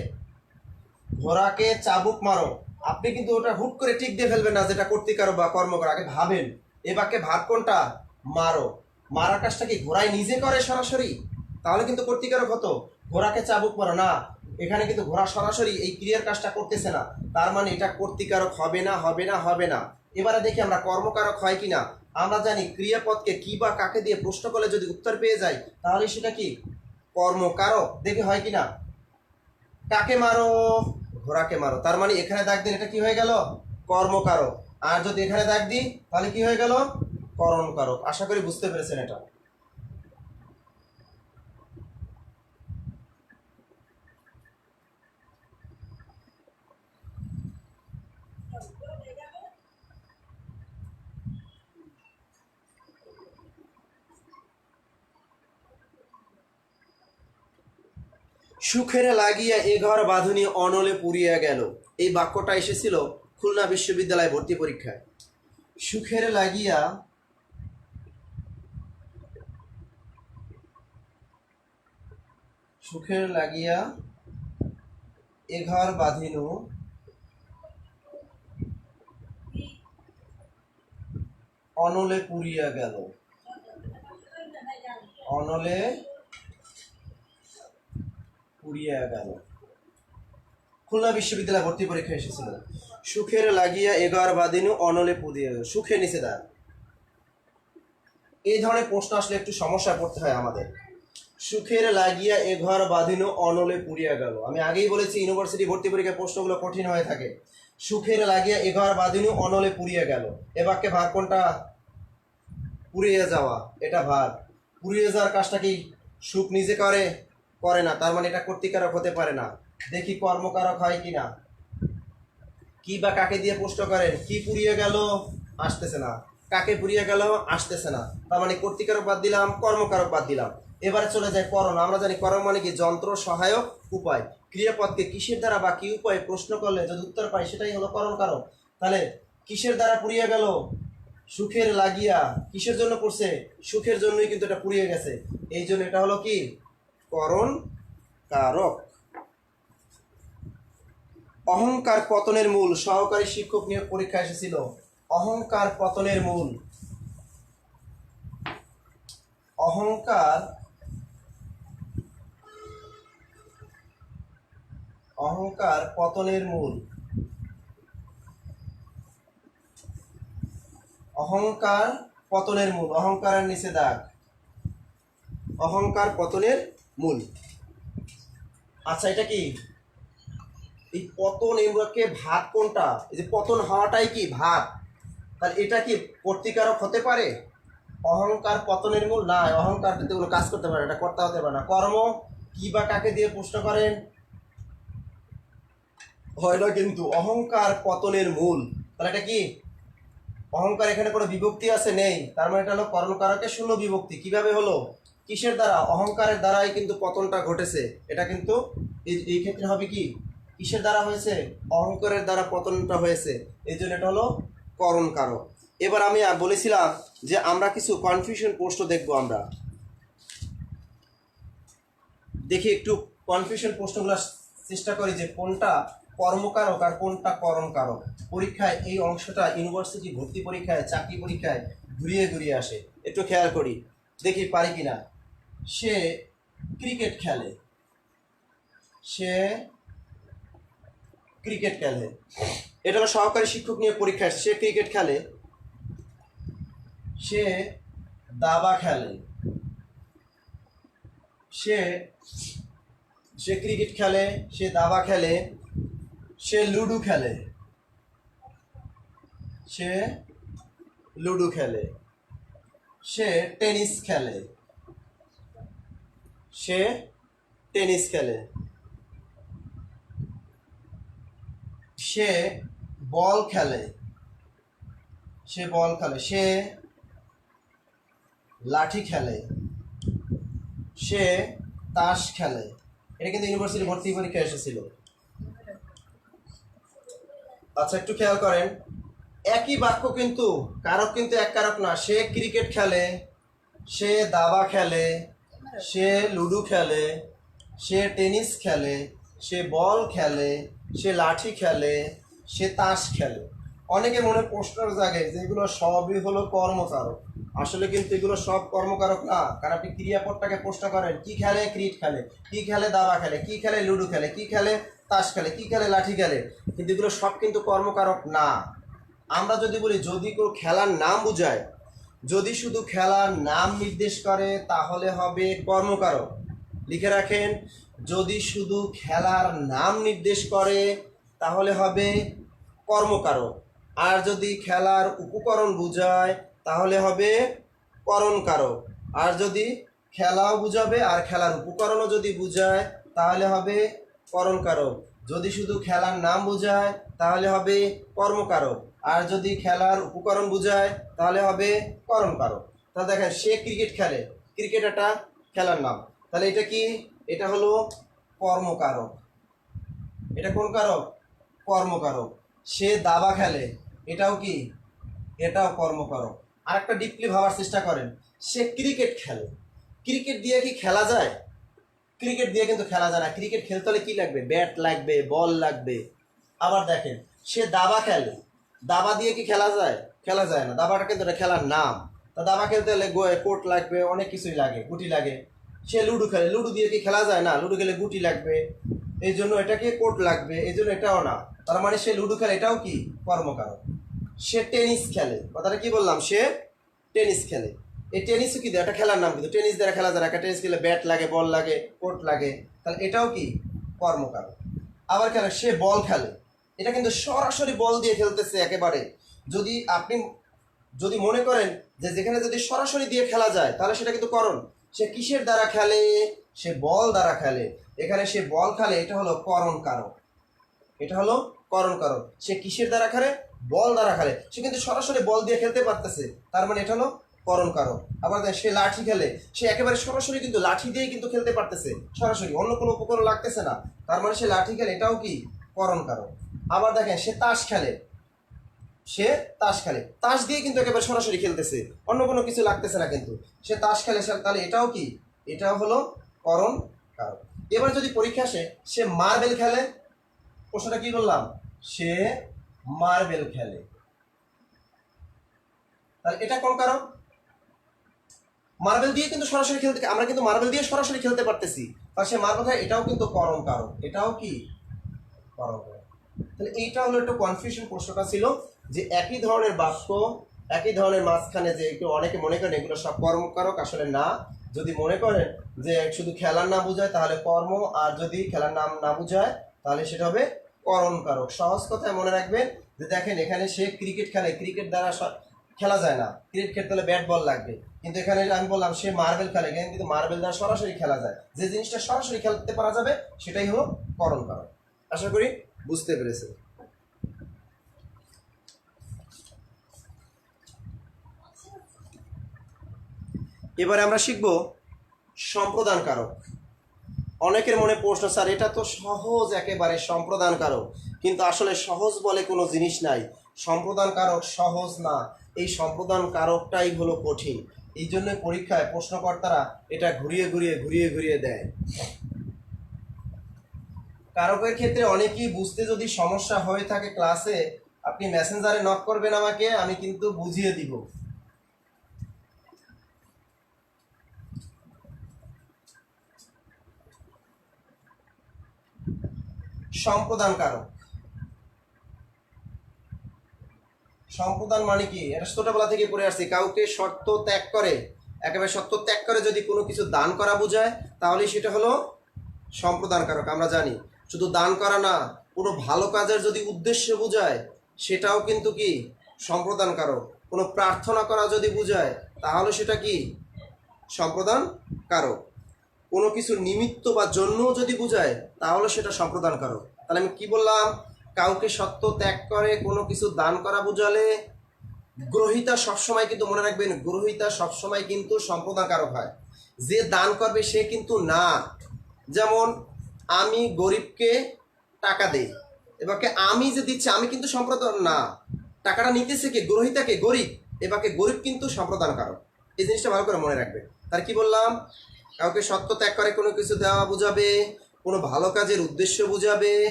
ঘোড়াকে চাবুক মারো। আপনি কিন্তু ওটা হুট করে টিক দিয়ে ফেলবেন না যেটা কর্তৃকারক বা কর্মকার, আগে ভাবেন এ বাক্যে ভাব কোনটা? মারো। মারার কাজটা কি ঘোড়ায় নিজে করে সরাসরি? তাহলে কিন্তু কর্তৃকারক হতো। ঘোড়াকে চাবুক মারো না, এখানে কিন্তু ঘোড়া সরাসরি এই ক্রিয়ার কাজটা করতেছে না, তার মানে এটা কর্তৃকারক হবে না, হবে না, হবে না। এবারে দেখি আমরা কর্মকারক হয় কিনা। আমরা জানি ক্রিয়াপদকে কি বা কাকে দিয়ে প্রশ্ন করলে যদি উত্তর পেয়ে যায় তাহলে সেটা কি কর্মকারক। দেখি হয় কিনা। কাকে মারো? ঘোড়াকে মারো। তার মানে এখানে দাগ দিন, এটা কি হয়ে গেল? কর্মকারক। আর যদি এখানে দাগ দিই তাহলে কি হয়ে গেল? করণ কারক। আশা করি বুঝতে পেরেছেন এটা। সুখের লাগিয়া এ ঘর বাঁধুনি অনলে পুড়িয়া গেল। এই বাক্যটা এসেছিল খুলনা বিশ্ববিদ্যালয় ভর্তি পরীক্ষায়। সুখের লাগিয়া সুখের লাগিয়া এ ঘর বাঁধিনু অনলে পুড়িয়া গেল। অনলে পুড়িয়া গেল। খুলনা বিশ্ববিদ্যালয় ভর্তি পরীক্ষা এসেছিল। সুখের লাগিয়া এ ঘর বাঁধিনু অনলে পুড়িয়া গেল। সুখে নিচে দাগ। এই ধরনের প্রশ্ন আসলে একটু সমস্যায় পড়তে হয় আমাদের। সুখের লাগিয়া এ ঘর বাঁধিনু অনলে পুড়িয়া গেল। আমি আগেই বলেছি ইউনিভার্সিটি ভর্তি পরীক্ষার প্রশ্নগুলো কঠিন হয়ে থাকে। সুখের লাগিয়া এ ঘর বাঁধিনু অনলে পুড়িয়া গেল। এ বাক্যে ভার কোনটা? পুড়িয়ে যাওয়া, এটা ভার। পুড়িয়ে যাওয়ার কাজটা কি সুখ নিজে করে? করে না, তার মানে এটা কর্তৃকারক হতে পারে না। দেখি কর্মকারক হয় কিনা। কি বা কাকে দিয়ে প্রশ্ন করেন? কি পুড়িয়ে গেল? আসতেছে না। কাকে পুড়িয়ে গেল? আসতেছে না। তার মানে কর্তৃকারক বাদ দিলাম, কর্মকারক বাদ দিলাম। এবারে চলে যায় করণ। আমরা জানি করণ মানে কি যন্ত্র, সহায়ক, উপায়। ক্রিয়াপদকে কিসের দ্বারা বা কি উপায়ে প্রশ্ন করলে যদি উত্তর পাই সেটাই হলো করণ কারক। তাহলে কিসের দ্বারা পুড়িয়ে গেল? সুখের লাগিয়া। কিসের জন্য পড়ছে? সুখের জন্যই কিন্তু এটা পুড়িয়ে গেছে, এই জন্য এটা হলো কি করণ কারক। অহংকার পতনের মূল। সহকারী শিক্ষক নিয়োগ পরীক্ষা এসেছিল। অহংকার পতনের মূল। অহংকার অহংকার পতনের মূল। অহংকার পতনের মূল। অহংকারের নিচে দাগ। অহংকার পতনের মূল। আচ্ছা এটা কি এই পতন, এগুলোকে ভাব কোনটা? এই যে পতন হওয়াটাই কি ভাব, তাহলে এটা কি কর্তৃকারক হতে পারে? অহংকার পতনের মূল না, অহংকার কিন্তু কোনো কাজ করতে পারে, এটা কর্তা হতে পারে না। কর্ম কি বা কাকে দিয়ে প্রশ্ন করেন? হয় না কিন্তু, অহংকার পতনের মূল। তাহলে এটা কি? অহংকার এখানে কোনো বিভক্তি আছে? নেই। তার মানে এটা হলো করণকারকের শূন্য বিভক্তি। কিভাবে হলো? কিসের দ্বারা? অহংকারের দ্বারাই কিন্তু পতনটা ঘটেছে। এটা কিন্তু এই ক্ষেত্রে হবে কি? কিসের দ্বারা হয়েছে? অহংকারের দ্বারা পতনটা হয়েছে, এই জন্য এটা হলো করণকারক। এবার আমি বলেছিলাম যে আমরা কিছু কনফিউশন প্রশ্ন দেখব। আমরা দেখি একটু কনফিউশন প্রশ্নগুলো চেষ্টা করি যে কোনটা কর্মকারক আর কোনটা করণকারক। পরীক্ষায় এই অংশটা ইউনিভার্সিটি ভর্তি পরীক্ষায়, চাকরি পরীক্ষায় ঘুরিয়ে ঘুরিয়ে আসে। একটু খেয়াল করি, দেখি পারি কিনা। সে ক্রিকেট খেলে, সে ক্রিকেট খেলে। এটা হলো সহকারী শিক্ষক নিয়ে পরীক্ষা আসে। সে ক্রিকেট খেলে, সে দাবা খেলে, সে সে ক্রিকেট খেলে, সে দাবা খেলে, সে লুডো খেলে, সে লুডো খেলে, সে টেনিস খেলে, সে টেনিস খেলে, সে বল খেলে, সে বল খেলে, সে লাঠি খেলে, সে তাস খেলে। এটা কিন্তু ইউনিভার্সিটি ভর্তি পরীক্ষা এসেছিল। আচ্ছা একটু খেয়াল করেন, একই বাক্য কিন্তু কারক কিন্তু এক কারক না। সে ক্রিকেট খেলে, সে দাবা খেলে, সে লুডো খেলে, সে টেনিস খেলে, সে বল খেলে, সে লাঠি খেলে, সে তাস খেলে। অনেকে মনে প্রশ্ন জাগে যেগুলো সবই হলো কর্মকারক। আসলে কিন্তু এগুলো সব কর্মকারক না। কারণ আপনি ক্রিয়াপদটাকে প্রশ্ন করেন, কি খেলে? ক্রিকেট খেলে। কি খেলে? দাবা খেলে। কি খেলে? লুডো খেলে। কি খেলে? তাস খেলে। কি খেলে? লাঠি খেলে। কিন্তু এগুলো সব কিন্তু কর্মকারক না। আমরা যদি বলি যদি কেউ খেলার নাম বোঝায়, যদি শুধু খেলার নাম নির্দেশ করে তাহলে হবে কর্মকারক। লিখে রাখেন, যদি শুধু খেলার নাম নির্দেশ করে তাহলে হবে কর্মকারক। আর যদি খেলার উপকরণ বোঝায় তাহলে হবে করণকারক। আর যদি খেলাও বুঝাবে আর খেলার উপকরণও যদি বুঝায় তাহলে হবে করণকারক। যদি শুধু খেলার নাম বোঝায় তাহলে হবে কর্মকারক। আর যদি খেলার উপকরণ বোঝায় তাহলে হবে করণকারক। তাহলে দেখেন, সে ক্রিকেট খেলে, ক্রিকেট একটা খেলার নাম। তাহলে এটা কি? এটা হলো কর্মকারক। এটা কোন কারক? কর্মকারক। সে দাবা খেলে, এটাও কি? এটাও কর্মকারক। আর একটা ডিপলি ভাবার চেষ্টা করেন, সে ক্রিকেট খেলে, ক্রিকেট দিয়ে কি খেলা যায়? ক্রিকেট দিয়ে কিন্তু খেলা যায় না। ক্রিকেট খেলতে হলে কি লাগবে? ব্যাট লাগবে, বল লাগবে। আবার দেখেন, সে দাবা খেলে, দাবা দিয়ে কি খেলা যায়? খেলা যায় না। দাবাটা কিন্তু একটা খেলার নাম। তা দাবা খেলতে হলে কোর্ট লাগবে, অনেক কিছুই লাগে, গুটি লাগে। সে লুডো খেলে, লুডো দিয়ে কি খেলা যায়? না, লুডো খেলে গুটি লাগবে, এই জন্য এটাকে কোর্ট লাগবে, এই জন্য এটাও না। তার মানে সে লুডো খেলে, এটাও কি? কর্মকারক। সে টেনিস খেলে, কথাটা কি বললাম? সে টেনিস খেলে। এই টেনিসও কি একটা খেলার নাম, কিন্তু টেনিস দ্বারা খেলা যায় না। একটা টেনিস খেলে ব্যাট লাগে, বল লাগে, কোর্ট লাগে, তাহলে এটাও কি? কর্মকারক। আবার খেলে, সে বল খেলে, এটা কিন্তু সরাসরি বল দিয়ে খেলতেছে একেবারে। যদি আপনি যদি মনে করেন যে যেখানে যদি সরাসরি দিয়ে খেলা যায় তাহলে সেটা কিন্তু করণ। সে কিসের দ্বারা খেলে? সে বল দ্বারা খেলে। এখানে সে বল খেলে, এটা হলো করণকারক। এটা হলো করণকারক। সে কিসের দ্বারা খেলে? বল দ্বারা খেলে। সে কিন্তু সরাসরি বল দিয়ে খেলতে পারতেছে, তার মানে এটা হলো করণকারক। আবার সে লাঠি খেলে, সে একেবারে সরাসরি কিন্তু লাঠি দিয়েই কিন্তু খেলতে পারতেছে, সরাসরি, অন্য কোনো উপকরণ লাগতেছে না, তার মানে সে লাঠি খেলে, এটাও কি? করণকারক। আবার দেখেন, সে তাস খেলে, সে তাস খেলে, তাস দিয়ে কিন্তু একেবারে সরাসরি খেলতেছে, অন্য কোনো কিছু লাগতেছে না, কিন্তু সে তাস খেলে, তাহলে এটাও কি? এটাও হলো করণকারক। এবার যদি পরীক্ষা আসে, সে মার্বেল খেলে, প্রশ্নটা কি বললাম? সে মার্বেল খেলে, তাহলে এটা কোন কারণ? মার্বেল দিয়ে কিন্তু সরাসরি খেলতে, আমরা কিন্তু মার্বেল দিয়ে সরাসরি খেলতে পারতেছি, তাহলে সে মার্বেল খেলে, এটাও কিন্তু করণ কারণ, এটাও কি? করণ কারণ। তাহলে এইটা হলো একটু কনফিউশন প্রশ্নটা ছিল, যে একই ধরনের বাক্য, একই ধরনের মাঝখানে যে একটু অনেকে মনে করেন এগুলো সব কর্মকারক, আসলে না। যদি মনে করেন যে শুধু খেলার নাম বোঝায় তাহলে কর্ম, আর যদি খেলার নাম না বোঝায় তাহলে সেটা হবে করণকারক। সহজ কথায় মনে রাখবেন যে দেখেন, এখানে সে ক্রিকেট খেলে, ক্রিকেট দ্বারা খেলা যায় না, ক্রিকেট খেলতে হলে ব্যাট বল লাগবে। কিন্তু এখানে আমি বললাম সে মার্বেল খেলে, এখানে কিন্তু মার্বেল দ্বারা সরাসরি খেলা যায়। যে জিনিসটা সরাসরি খেলতে পারা যাবে সেটাই হলো করণকারক। আশা করি বুঝতে পেরেছেন। এবারে আমরা শিখব সম্প্রদান কারক। অনেকের মনে প্রশ্ন, স্যার এটা তো সহজ একেবারে সম্প্রদান কারক, কিন্তু আসলে সহজ বলে কোনো জিনিস নাই। সম্প্রদান কারক সহজ না, এই সম্প্রদান কারকটাই হলো কঠিন। এই জন্য পরীক্ষায় প্রশ্নকর্তারা এটা ঘুরিয়ে ঘুরিয়ে ঘুরিয়ে ঘুরিয়ে দেয়। কারকের ক্ষেত্রে অনেকেই বুঝতে যদি সমস্যা হয়ে থাকে ক্লাসে, আপনি মেসেঞ্জারে নক করবেন আমাকে, আমি কিন্তু বুঝিয়ে দিব। সম্প্রদান কারক, সম্প্রদান মানে কি? এটা ছোটবেলা থেকে পড়ে আসছি। কাউকে শর্ত ত্যাগ করে, একেবারে শর্ত ত্যাগ করে যদি কোনো কিছু দান করা বোঝায়, তাহলে সেটা হলো সম্প্রদান কারক। আমরা জানি শুধু দান করা না, কোনো ভালো কাজের যদি উদ্দেশ্য বোঝায় সেটাও কিন্তু কি সম্প্রদান কারক। কোনো প্রার্থনা করা যদি বোঝায় তাহলে সেটা কি সম্প্রদান কারক। কোনো কিছু নিমিত্ত বা জন্য যদি বোঝায় তাহলে সেটা সম্প্রদান কারক। তাহলে আমি কি বললাম? কাউকে সত্য ত্যাগ করে কোনো কিছু দান করা বোঝালে গ্রহিতা সবসময় কিন্তু মনে রাখবেন, গ্রহিতা সবসময় কিন্তু সম্প্রদান কারক হয়। যে দান করবে সে কিন্তু না। যেমন আমি গরিবকে টাকা দেই, এবারকে আমি যে দিচ্ছি আমি কিন্তু সম্প্রদান না, টাকাটা নিতেছে কে? গ্রহিতাকে, গরিব। এবারকে গরিব কিন্তু সম্প্রদান কারক। এই জিনিসটা ভালো করে মনে রাখবে। তার কি বললাম? কাউকে সত্য ত্যাগ করে কোনো কিছু দেওয়া বুঝাবে, কোনো ভালো কাজের উদ্দেশ্য বুঝাবে,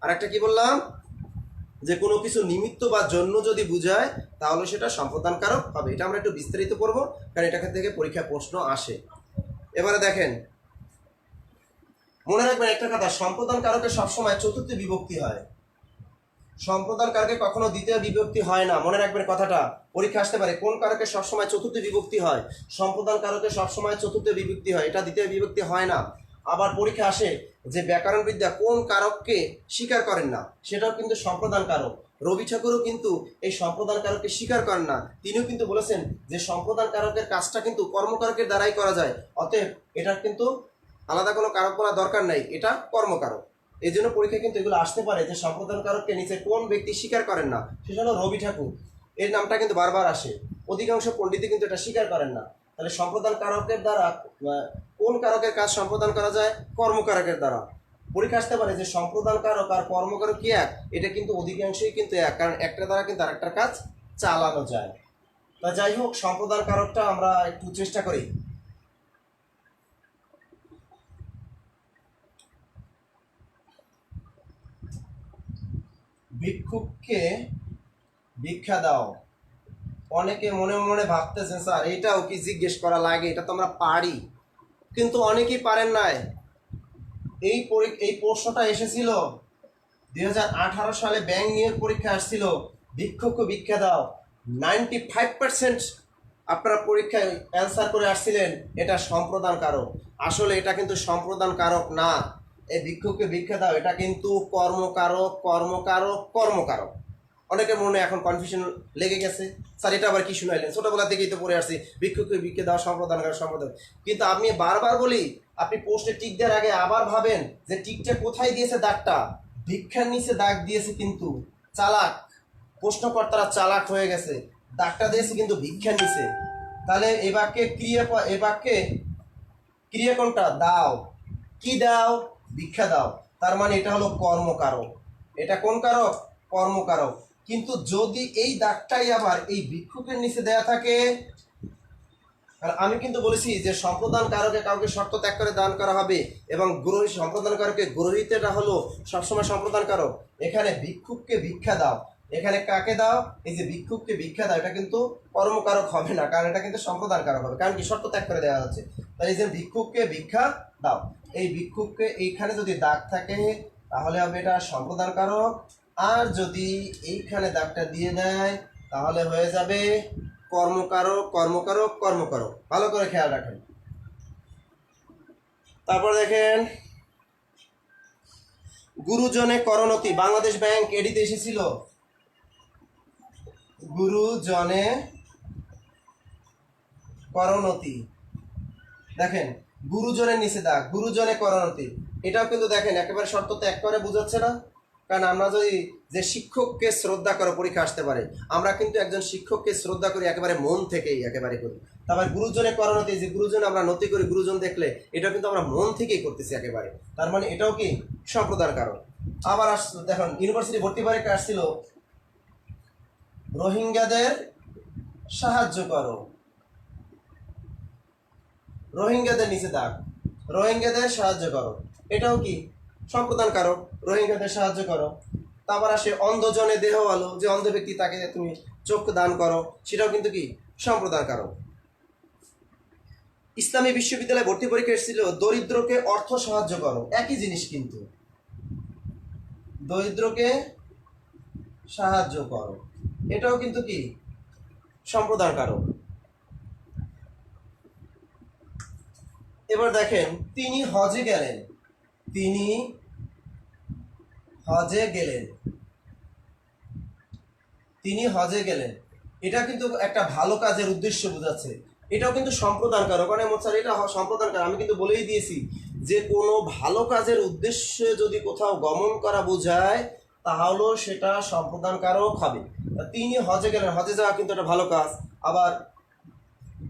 আর একটা কি বললাম? যে কোনো কিছু নিমিত্ত বা জন্য যদি বুঝায় তাহলে সেটা সম্প্রদান কারক হবে। এটা আমরা একটু বিস্তারিত করবো, কারণ এটা থেকে পরীক্ষা প্রশ্ন আসে। এবারে দেখেন, মনে রাখবেন একটা কথা, সম্প্রদান কারকে সবসময় চতুর্থ বিভক্তি হয়। সম্প্রদান কারকে কখনো দ্বিতীয় বিভক্তি হয় না। মনে রাখবেন কথাটা, পরীক্ষা আসতে পারে কোন কারকে সবসময় চতুর্থ বিভক্তি হয়। সম্প্রদান কারকে সবসময় চতুর্থ বিভক্তি হয়, এটা দ্বিতীয় বিভক্তি হয় না। আবার পরীক্ষা আসে যে ব্যাকরণবিদ্যা কোন কারককে স্বীকার করেন না, সেটাও কিন্তু সম্প্রদান কারক। রবি ঠাকুরও কিন্তু এই সম্প্রদান কারককে স্বীকার করেন না। তিনিও কিন্তু বলেছেন যে সম্প্রদান কারকের কাজটা কিন্তু কর্মকারকের দ্বারাই করা যায়, অতএব এটার কিন্তু আলাদা কোনো কারক বলা দরকার নাই, এটা কর্মকারক। এই জন্য পরীক্ষা কিন্তু এগুলো আসতে পারে যে সম্প্রদান কারককে নিচে কোন ব্যক্তি স্বীকার করেন না, সেটা হলো রবি ঠাকুর। এর নামটা কিন্তু বারবার আসে, অধিকাংশ পণ্ডিতই কিন্তু এটা স্বীকার করেন না। তাহলে সম্প্রদান কারকের দ্বারা কোন কারকের কাজ সম্প্রদান করা যায়? কর্মকারকের দ্বারা। পরীক্ষা আসতে পারে যে সম্প্রদান কারক আর কর্মকারক কি এক? এটা কিন্তু অধিকাংশই কিন্তু এক, কারণ একটা দ্বারা কিন্তু আরেকটার কাজ চালানো যায়। তা যাই হোক, সম্প্রদান কারকটা আমরা একটু চেষ্টা করি। ভিক্ষুককে ভিক্ষা দাও। অনেকে মনে মনে ভাবতেছেন, স্যার এটাও কি জিজ্ঞেস করা লাগে? এটা তো আমরা পারি, কিন্তু অনেকেই পারেন নাই। এই প্রশ্নটা এসেছিল 2018 সালে ব্যাংক নিয়োগ পরীক্ষা আসছিল, ভিক্ষুককে ভিক্ষা দাও। 95% আপনারা পরীক্ষায় অ্যান্সার করে আসছিলেন এটা সম্প্রদান কারক। আসলে এটা কিন্তু সম্প্রদান কারক না। এই ভিক্ষুককে ভিক্ষা দাও এটা কিন্তু কর্মকারক, কর্মকারক, কর্মকারক। অনেকের মনে এখন কনফিউশন লেগে গেছে, স্যার এটা আবার কি শুনাইলেন? ছোটবেলা থেকেই তো পড়ে আসছি ভিক্ষুককে ভিক্ষা দেওয়া সম্প্রদান কারক, সম্প্রদান। কিন্তু আমি বারবার বলি, আপনি পোস্টে টিক দেওয়ার আগে আবার ভাবেন যে টিকটা কোথায় দিয়েছে দাগটা। ভিক্ষার নিচে দাগ দিয়েছে, কিন্তু চালাক প্রশ্নকর্তারা চালাক হয়ে গেছে, দাগটা দিয়েছে কিন্তু ভিক্ষার নিচে। তাহলে এ বাক্যে ক্রিয়া কোনটা? দাও। কি দাও? ভিক্ষা দাও। তার মানে এটা হলো কর্মকারক। এটা কোন কারক? কর্মকারক। কিন্তু যদি এই দাগটাই আবার এই ভিক্ষুকের নিচে দেয়া থাকে, আর আমি কিন্তু বলেছি যে সম্প্রদান কারকে কাউকে শর্ত ত্যাগ করে দান করা হবে, এবং সম্প্রদান কারকে গ্রহীতাটা হলো সবসময় সম্প্রদান কারক। এখানে ভিক্ষুককে ভিক্ষা দাও, এখানে কাকে দাও? এই যে ভিক্ষুককে ভিক্ষা দাও, এটা কিন্তু কর্মকারক হবে না, কারণ এটা কিন্তু সম্প্রদান কারক হবে, কারণ কি শর্ত ত্যাগ করে দেওয়া হচ্ছে। তাই এই যে ভিক্ষুককে ভিক্ষা দাও, এই ভিক্ষুককে এইখানে যদি দাগ থাকে তাহলে হবে এটা সম্প্রদান কারক, আর যদি এইখানে দাগটা দিয়ে দেয় তাহলে হয়ে যাবে কর্মকারক, কর্মকারক, কর্মকারক। ভালো করে খেয়াল রাখেন। তারপর দেখেন, গুরুজনে করণতি, বাংলাদেশ ব্যাংক এডিতে এসেছিল। গুরুজনে করণতি, দেখেন গুরুজনের নিচে দাগ, গুরুজনে করণতি। এটাও কিন্তু দেখেন একেবারে শর্ত ত্যাগ করে বুঝাচ্ছে না। কারণ আমরা যদি যে শিক্ষককে শ্রদ্ধা করে পরীক্ষা আসতে পারে, আমরা কিন্তু একজন শিক্ষককে শ্রদ্ধা করি একেবারে মন থেকেই একেবারে করি। তারপর গুরুজনের করণতে যে গুরুজন আমরা নতি করি, গুরুজন দেখলে এটা কিন্তু আমরা মন থেকেই করতেছি একেবারে, তার মানে এটাও কি সম্প্রদায়ের কারণ। আবার দেখুন ইউনিভার্সিটি ভর্তি পরীক্ষা আসছিল, রোহিঙ্গাদের সাহায্য করো, রোহিঙ্গাদের নিচে দাগ, রোহিঙ্গাদের সাহায্য করো, এটাও কি সম্প্রদান কারক, রোহিঙ্গাদের সাহায্য করো। তারপর আসে অন্ধজনে দেহ ভালো, যে অন্ধ ব্যক্তি তাকে তুমি চোখ দান করো, সেটাও কিন্তু কি সম্প্রদান কারক। ইসলামী বিশ্ববিদ্যালয়ে ভর্তি পরীক্ষা এসেছিল, দরিদ্রকে অর্থ সাহায্য করো, একই জিনিস কিন্তু, দরিদ্রকে সাহায্য করো, এটাও কিন্তু কি সম্প্রদান কারক। এবার দেখেন তিনি হজে গেলেন, তিনি হজে গেলেন, তিনি হজে গেলেন, এটা কিন্তু একটা ভালো কাজের উদ্দেশ্য বোঝাচ্ছে, এটাও কিন্তু সম্প্রদান কারক। মানে মোট এটা সম্প্রদান কারক। আমি কিন্তু বলেই দিয়েছি যে কোনো ভালো কাজের উদ্দেশ্যে যদি কোথাও গমন করা বোঝায় তাহলেও সেটা সম্প্রদান কারক হবে। তিনি হজে গেলেন, হজে যাওয়া কিন্তু একটা ভালো কাজ। আবার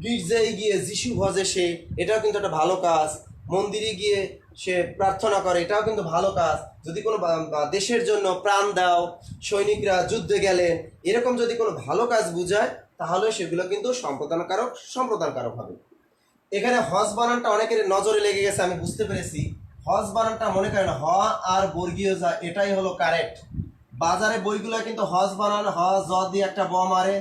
গির্জায় গিয়ে যিশু ভজে সে, এটাও কিন্তু একটা ভালো কাজ। মন্দিরে গিয়ে সে প্রার্থনা করে, এটাও কিন্তু ভালো কাজ। যদি কোনো দেশের জন্য প্রাণ দাও, সৈনিকরা যুদ্ধে গেলেন, এরকম যদি কোনো ভালো কাজ বুঝায় তাহলে সেগুলো কিন্তু সম্প্রদানকারক হবে। এখানে হজ বানানটা অনেকের নজরে লেগে গেছে, আমি বুঝতে পেরেছি। হজ বানানটা মনে করেন হ আর বর্গীয় যা, এটাই হলো কারেক্ট। বাজারে বইগুলো কিন্তু হজ বানান হ জ দিয়ে একটা ব মারে,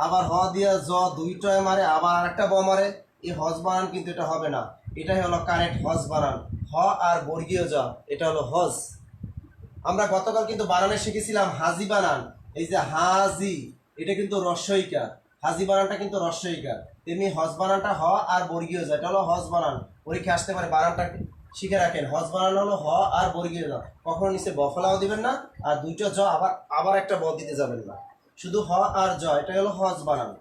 আবার হ দিয়ে জ দুইটায় মারে, আবার আরেকটা ব মারে। এই হজ বানান কিন্তু এটা হবে না, এটাই হলো কারেক্ট হজ বানান, হ আর বর্গীয় জ, এটা হলো হজ। আমরা গতকাল কিন্তু বানানে শিখেছিলাম হাজি বানান, এই যে হাজি, এটা কিন্তু রস্বইকার, হাজি বানানটা কিন্তু রস্বইকার। তেমনি হজ বানানটা হ আর বর্গীয় জ, এটা হলো হজ বানান। পরীক্ষা আসতে পারে, বানানটা শিখে রাখেন। হজ বানান হলো হ আর বর্গীয় জ, কখনো নিচে বফলাও দিবেন না, আর দুইটা জ আবার আবার একটা ব দিতে যাবেন না, শুধু হ আর জ, এটা হলো হজ বানান।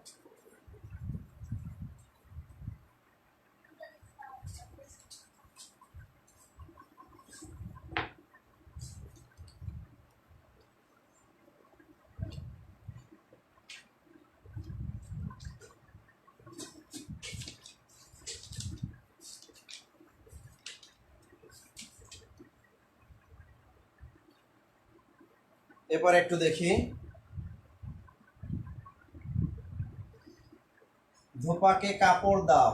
এরপর একটু দেখি, ধোপাকে কাপড় দাও,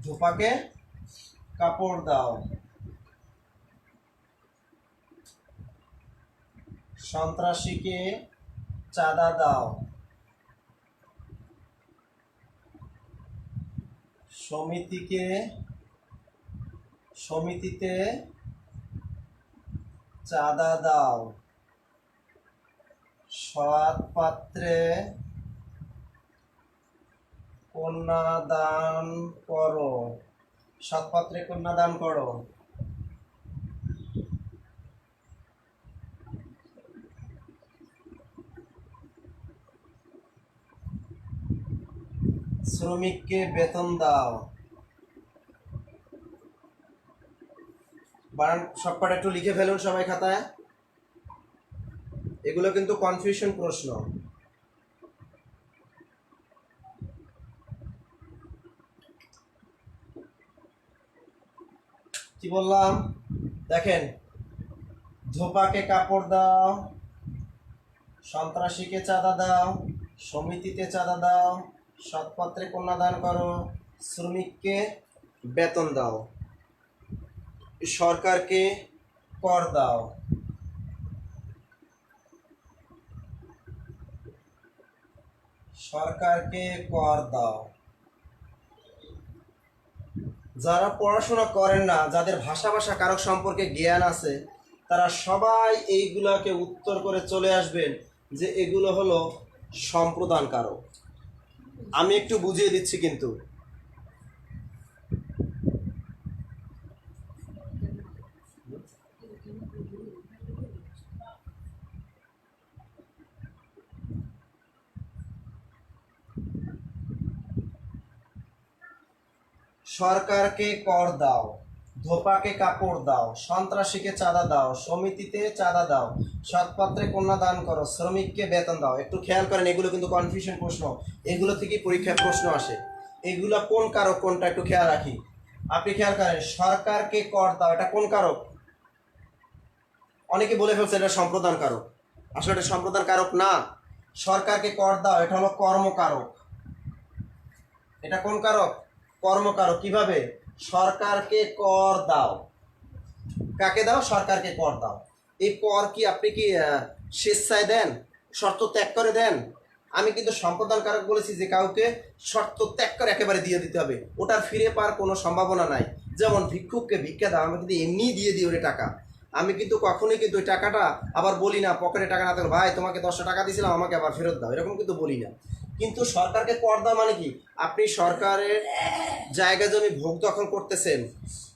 ধোপাকে কাপড় দাও, সন্ত্রাসীকে চাঁদা দাও, সমিতিতে চাঁদা দাও, সৎ পাত্রে কন্যাদান করো, সৎ পাত্রে কন্যাদান করো। শ্রমিককে বেতন দাও। বানান সবকটা একটু লিখে ফেলুন সবাই খাতায়, এগুলো কিন্তু কনফিউশন প্রশ্ন। কি বললাম দেখেন, ধোপাকে কাপড় দাও, সন্ত্রাসীকে চাঁদা দাও, সমিতিতে চাঁদা দাও, সৎপাত্রে কন্যাদান করো, শ্রমিককে বেতন দাও, সরকারকে কর দাও। সরকারকে কর দাও। যারা পড়াশোনা করেন না, যাদের ভাষা কারক সম্পর্কে জ্ঞান আছে, তারা সবাই এইগুলাকে উত্তর করে চলে আসবেন যে এগুলো হলো সম্প্রদান কারক। আমি একটু বুঝিয়ে দিচ্ছি কিন্তু, সরকারকে কর দাও, ধোপাকে কাপড় দাও, সন্ত্রাসীকে চাঁদা দাও, সমিতিতে চাঁদা দাও, সৎপাত্রে কন্যা দান করো, শ্রমিককে বেতন দাও। একটু খেয়াল করেন, এগুলো কিন্তু কনফিউশন প্রশ্ন, এগুলো থেকে পরীক্ষায় প্রশ্ন আসে। এগুলো কোন কারক কোনটা একটু খেয়াল রাখি। আপনি খেয়াল করেন, সরকারকে কর দাও, এটা কোন কারক? অনেকে বলে ফেলছে এটা সম্প্রদান কারক, আসলে এটা সম্প্রদান কারক না। সরকারকে কর দাও, এটা হলো কর্মকারক। এটা কোন কারক? কর্মকারক। কিভাবে? সরকারকে কর দাও, কাকে দাও? সরকারকে কর দাও। এই কর কি আপনি কি স্বেচ্ছায় দেন, শর্ত ত্যাগ করে দেন? আমি কিন্তু সম্প্রদান কারক বলেছি যে কাউকে শর্ত ত্যাগ করে একেবারে দিয়ে দিতে হবে, ওটার ফিরে পাওয়ার কোনো সম্ভাবনা নাই। যেমন ভিক্ষুককে ভিক্ষা দাও, আমি কিন্তু এমনিই দিয়ে দিই ওরে টাকা, আমি কিন্তু কখনোই কিন্তু ওই টাকাটা আবার বলি না পকেটে টাকা না থাকলে ভাই তোমাকে 10টা টাকা দিয়েছিলাম আমাকে আবার ফেরত দাও, এরকম কিন্তু বলি না। কিন্তু সরকারকে কর দাও মানে কি? আপনি সরকারের জায়গা জমি ভোগ দখল করতেছেন,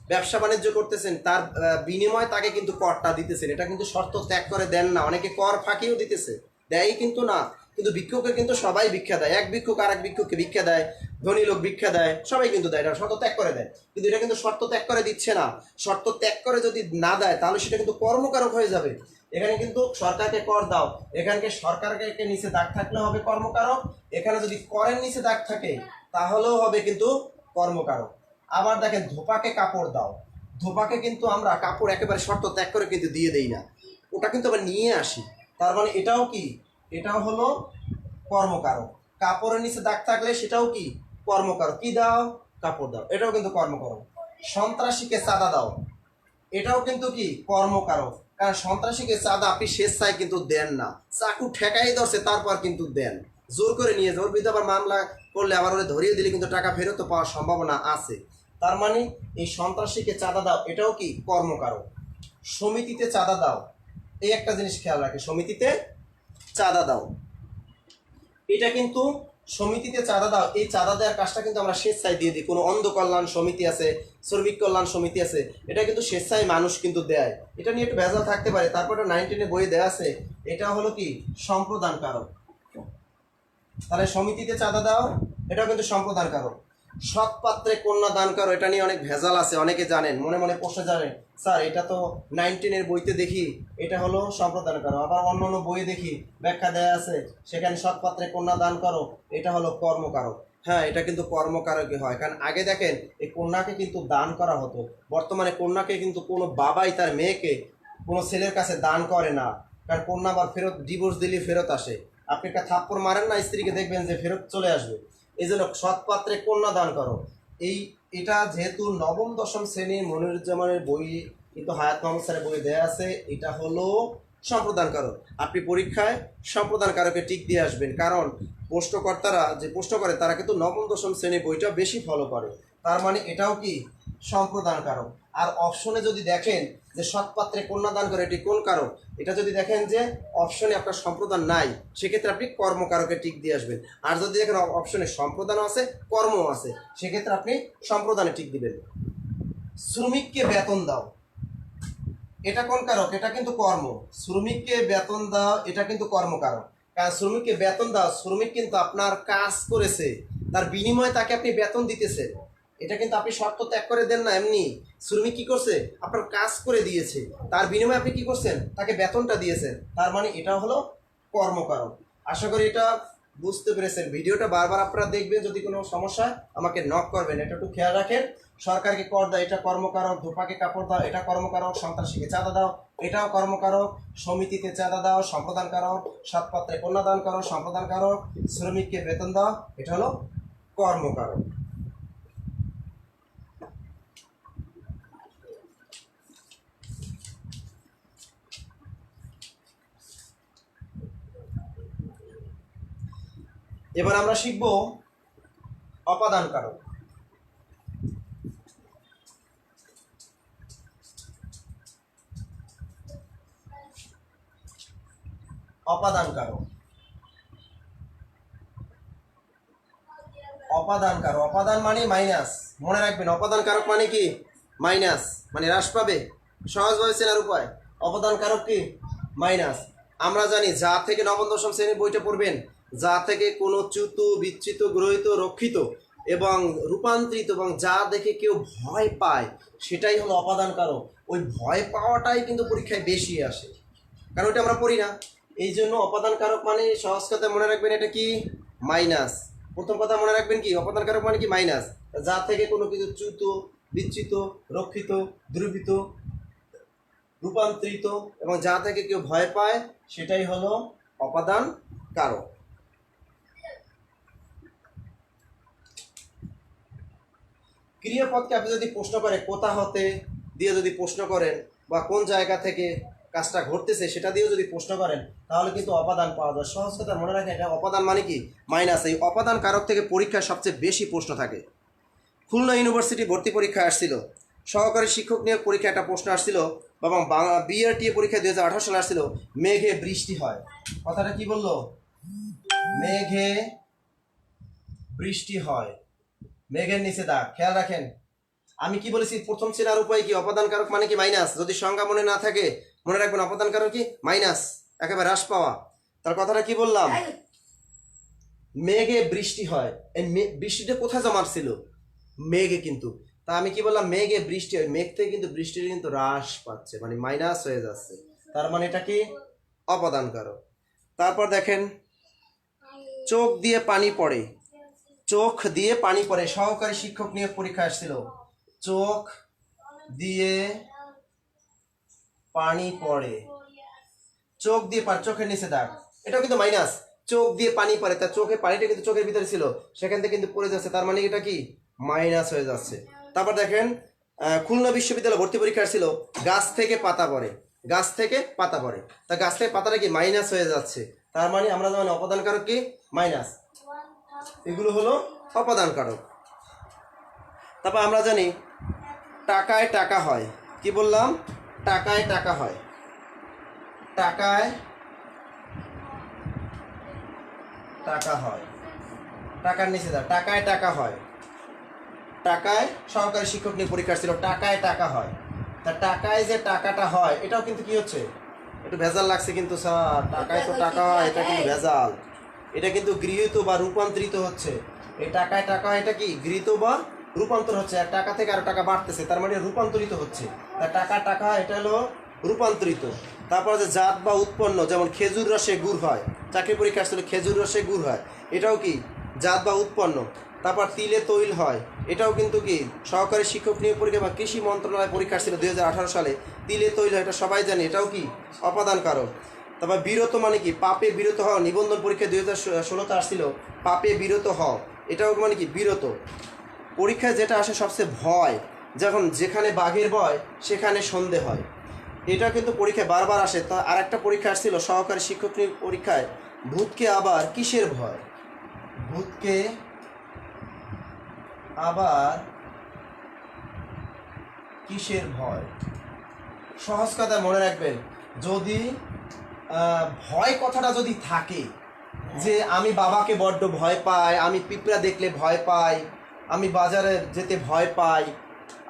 ব্যবসা বাণিজ্য করতেছেন, তার বিনিময়ে তাকে কিন্তু করটা দিতেছেন, এটা কিন্তু শর্ত ত্যাগ করে দেন না। অনেকে কর ফাঁকিও দিতেছে, দেয়ই কিন্তু না। কিন্তু ভিক্ষুকে কিন্তু সবাই ভিক্ষা দেয়, এক ভিক্ষুক আর এক ভিক্ষুককে ভিক্ষা দেয়, ধনী লোক ভিক্ষা দেয়, সবাই কিন্তু দেয়, এটা শর্ত ত্যাগ করে দেয়। কিন্তু এটা কিন্তু শর্ত ত্যাগ করে দিচ্ছে না। শর্ত ত্যাগ করে যদি না দেয় তাহলে সেটা কিন্তু কর্মকারক হয়ে যাবে। এখানে কিন্তু সরকারকে কর দাও, এখানকে সরকারকে নিচে দাগ থাকলে হবে কর্মকারক, এখানে যদি করের নিচে দাগ থাকে তাহলেও হবে কিন্তু কর্মকারক। আবার দেখেন, ধোপাকে কাপড় দাও, ধোপাকে কিন্তু আমরা কাপড় একেবারে শর্ত ত্যাগ করে কিন্তু দিয়ে দেই না, ওটা কিন্তু আবার নিয়ে আসি। তার মানে এটাও কি? এটাও হলো কর্মকারক। কাপড়ের নিচে দাগ থাকলে সেটাও কি? কর্মকারক। কি দাও? কাপড় দাও, এটাও কিন্তু কর্মকারক। সন্ত্রাসীকে চাঁদা দাও, এটাও কিন্তু কি? কর্মকারক। কারণ সন্ত্রাসীকে চাঁদা আপনি স্বেচ্ছায় কিন্তু দেন না, চাকু ঠেকাই ধরছে তারপর কিন্তু দেন, জোর করে নিয়ে যাওয়ার বিরুদ্ধে আবার মামলা করলে আবার ওরা ধরিয়ে দিলে কিন্তু টাকা ফেরত পাওয়ার সম্ভাবনা আছে। তার মানে এই সন্ত্রাসীকে চাঁদা দাও, এটাও কি? কর্মকারক। সমিতিতে চাঁদা দাও, এই একটা জিনিস খেয়াল রাখে, সমিতিতে চাঁদা দাও, এটা কিন্তু সমিতিতে চাঁদা দাও, এই চাঁদা দেওয়ার কাজটা কিন্তু আমরা স্বেচ্ছায় দিয়ে দিই। কোনো অন্ধ কল্যাণ সমিতি আছে, শ্রমিক কল্যাণ সমিতি আছে, এটা কিন্তু স্বেচ্ছায় মানুষ কিন্তু দেয়। এটা নিয়ে একটু ভেজাল থাকতে পারে, তারপরে 19-এ বইয়ে দেওয়া আছে, এটা হলো কি? সম্প্রদান কারক। তাহলে সমিতিতে চাঁদা দাও, এটাও কিন্তু সম্প্রদান কারক। সৎ পাত্রে কন্যা দান করো, এটা নিয়ে অনেক ভেজাল আছে, অনেকে জানেন, মনে মনে প্রশ্ন জানেন স্যার এটা তো 19-এর বইতে দেখি এটা হলো সম্প্রদান করো, আবার অন্য অন্য বইয়ে দেখি ব্যাখ্যা দেওয়া আছে সেখানে সৎ পাত্রে কন্যা দান করো এটা হলো কর্মকারক। হ্যাঁ, এটা কিন্তু কর্মকারকই হয়, কারণ আগে দেখেন এই কন্যাকে কিন্তু দান করা হতো, বর্তমানে কন্যাকে কিন্তু কোনো বাবাই তার মেয়েকে কোনো ছেলের কাছে দান করে না, কারণ কন্যা আবার ফেরত ডিভোর্স দিলে ফেরত আসে। আপনি একটা থাপ্পড় মারেন না স্ত্রীকে, দেখবেন যে ফেরত চলে আসবে। এই জন্য সৎ পাত্রে কন্যা দান করো। এটা যেহেতু নবম দশম শ্রেণীর মনিরুজ্জামানের বই কিন্তু হায়াত মোহাম্মদ স্যারের বই দেওয়া আছে, এটা হলো সম্প্রদান কারক। আপনি পরীক্ষায় সম্প্রদান কারকে টিক দিয়ে আসবেন, কারণ প্রশ্নকর্তারা যে প্রশ্ন করে তারা কিন্তু নবম দশম শ্রেণীর বইটা বেশি ফলো করে। তার মানে এটাও কি? সম্প্রদান কারক। আর অপশনে যদি দেখেন যে সৎপাত্রে কন্যা দান করে, এটি কোন কারক, এটা যদি দেখেন যে অপশনে আপনার সম্প্রদান নাই, সেক্ষেত্রে আপনি কর্মকারকে টিক দিয়ে আসবেন। আর যদি দেখেন অপশনে সম্প্রদানও আছে কর্মও আছে, সেক্ষেত্রে আপনি সম্প্রদানে টিক দিবেন। শ্রমিককে বেতন দাও, এটা কোন কারক? এটা কিন্তু কর্ম। শ্রমিককে বেতন দাও, এটা কিন্তু কর্মকারক। কারণ শ্রমিককে বেতন দাও, শ্রমিক কিন্তু আপনার কাজ করেছে, তার বিনিময়ে তাকে আপনি বেতন দিতেছেন, এটা কিন্তু আপনি শর্ত ত্যাগ করে দেন না এমনি। শ্রমিক কি করছে? আপনার কাজ করে দিয়েছে, তার বিনিময়ে আপনি কি করছেন? তাকে বেতনটা দিয়েছেন, তার মানে এটা হলো কর্মকারক। আশা করি এটা বুঝতে পেরেছেন। ভিডিওটা বারবার আপনারা দেখবেন, যদি কোনো সমস্যা আমাকে নক করবেন, এটা একটু খেয়াল রাখেন। সরকারকে কর দাও, এটা কর্মকারক। ধোপাকে কাপড় দাও, এটা কর্মকারক। সন্ত্রাসীকে চাঁদা দাও, এটাও কর্মকারক। সমিতিতে চাঁদা দাও, সম্প্রদান কারক। সৎপাত্রে কন্যা দান করো, সম্প্রদান কারক। শ্রমিককে বেতন দাও, এটা হলো কর্মকারক। এবার আমরা শিখব অপাদান কারক। অপাদান কারক, অপাদান কারক, অপাদান মানে মাইনাস। মনে রাখবেন, অপাদান কারক মানে কি? মাইনাস, মানে হ্রাস পাবে। সহজভাবে চেনার উপায়, অপাদান কারক কি? মাইনাস। আমরা জানি যা থেকে নবম দশম শ্রেণীর বইটা পড়বেন, যা থেকে কোনো চ্যুত, বিচ্যুত, গ্রহিত, রক্ষিত এবং রূপান্তরিত এবং যা দেখে কেউ ভয় পায় সেটাই হলো অপাদান কারক। ওই ভয় পাওয়াটাই কিন্তু পরীক্ষায় বেশি আসে, কারণ ওটা আমরা পড়ি না। এই জন্য অপাদান কারক মানে সহজ কথায় মনে রাখবেন এটা কি, মাইনাস। প্রথম কথা মনে রাখবেন কি, অপাদান কারক মানে কি মাইনাস। যা থেকে কোনো কিছু চ্যুত, বিচ্যুত, রক্ষিত, দ্রবীত, রূপান্তরিত এবং যা থেকে কেউ ভয় পায় সেটাই হলো অপাদান কারক। ক্রিয়াপদকে আপনি যদি প্রশ্ন করে কোথা হতে দিয়ে যদি প্রশ্ন করেন বা কোন জায়গা থেকে কাজটা ঘটতেছে সেটা দিয়েও যদি প্রশ্ন করেন তাহলে কিন্তু অপাদান পাওয়া যায়। সহজ কথা মনে রাখেন, এটা অপাদান মানে কি, মাইনাস। এই অপাদান কারক থেকে পরীক্ষায় সবচেয়ে বেশি প্রশ্ন থাকে। খুলনা ইউনিভার্সিটি ভর্তি পরীক্ষা আসছিল, সহকারী শিক্ষক নিয়োগ পরীক্ষা একটা প্রশ্ন আসছিল, এবং বিআরটিএ পরীক্ষা 2018 সালে আসছিল, মেঘে বৃষ্টি হয়। কথাটা কি বললো, মেঘে বৃষ্টি হয়, মেঘের নিচে দাগ। খেয়াল রাখেন আমি কি বলেছি, প্রথম চেনার উপায় কি, অপাদান কারক মানে কি মাইনাস। যদি সংজ্ঞা মনে না থাকে মনে রাখবেন অপাদান কারক কি মাইনাস, একেবারে হ্রাস পাওয়া। তার কথাটা কি বললাম, মেঘে বৃষ্টি হয়। এই বৃষ্টিটা কোথায় জমা ছিল, মেঘে। কিন্তু তা আমি কি বললাম, মেঘে বৃষ্টি হয়, মেঘ থেকে কিন্তু বৃষ্টির কিন্তু হ্রাস পাচ্ছে, মানে মাইনাস হয়ে যাচ্ছে, তার মানে এটা কি অপাদান কারক। তারপর দেখেন, চোখ দিয়ে পানি পড়ে, চোখ দিয়ে পানি পড়ে, সহকারী শিক্ষক নিয়োগ পরীক্ষা আসছিল, চোখ দিয়ে পানি পড়ে, চোখ দিয়ে পানি, চোখের নিচে দাগ, এটাও কিন্তু মাইনাস। চোখ দিয়ে পানি পড়ে, তার চোখে পানিটা কিন্তু চোখের ভিতরে ছিল, সেখান থেকে কিন্তু পড়ে যাচ্ছে, তার মানে এটা কি মাইনাস হয়ে যাচ্ছে। তারপর দেখেন, খুলনা বিশ্ববিদ্যালয় ভর্তি পরীক্ষা ছিল, গাছ থেকে পাতা পড়ে, গাছ থেকে পাতা পড়ে, তা গাছ থেকে পাতাটা কি মাইনাস হয়ে যাচ্ছে, তার মানে আমরা জানি অপাদান কারক কি মাইনাস। এগুলো হলো অপাদান কারক। তারপর আমরা জানি টাকায় টাকা হয়, কি বললাম, টাকায় টাকা হয়, টাকায় টাকা হয়, টাকার নিচে দাও, টাকায় টাকা হয়, টাকায় সহকারী শিক্ষক নিয়ে পরীক্ষা ছিল, টাকায় টাকা হয়। তা টাকায় যে টাকাটা হয় এটাও কিন্তু কি হচ্ছে, একটু ভেজাল লাগছে কিন্তু স্যার, টাকায় তো টাকা হয়, এটা কিন্তু ভেজাল, এটা কিন্তু গৃহীত বা রূপান্তরিত হচ্ছে। এই টাকায় টাকা হয়, এটা কি গৃহীত বা রূপান্তর হচ্ছে, এক টাকা থেকে আরো টাকা বাড়তেছে, তার মানে রূপান্তরিত হচ্ছে। তা টাকা টাকা এটা হলো রূপান্তরিত। তারপর যে জাত বা উৎপন্ন, যেমন খেজুর রসে গুড় হয়, চাকরি পরীক্ষা আসলে খেজুর রসে গুড় হয়, এটাও কি জাত বা উৎপন্ন। তারপর তিলে তৈল হয়, এটাও কিন্তু কি সহকারী শিক্ষক নিয়োগ পরীক্ষা বা কৃষি মন্ত্রণালয় পরীক্ষা ছিল 2018 সালে, তিলে তৈল হয়, এটা সবাই জানে, এটাও কি অপাদান কারক। তারপর বিরত মানে কি, পাপে বিরত হওয়া, নিবন্ধন পরীক্ষা 2016 আসছিল, পাপে বিরত হও, এটাও মানে কি বিরত। পরীক্ষায় যেটা আসে সবচেয়ে ভয়, যখন যেখানে বাঘের ভয় সেখানে সন্ধে হয়, এটা কিন্তু পরীক্ষায় বারবার আসে। তা আর একটা পরীক্ষা আসছিল সহকারী শিক্ষক নিয়োগ পরীক্ষায়, ভূতকে আবার কিসের ভয়, ভূতকে আবার কিসের ভয়। সহজ কথা মনে রাখবেন, যদি ভয় কথাটা যদি থাকে, যে আমি বাবাকে বড্ড ভয় পাই, আমি পিঁপড়া দেখলে ভয় পাই, আমি বাজারে যেতে ভয় পাই,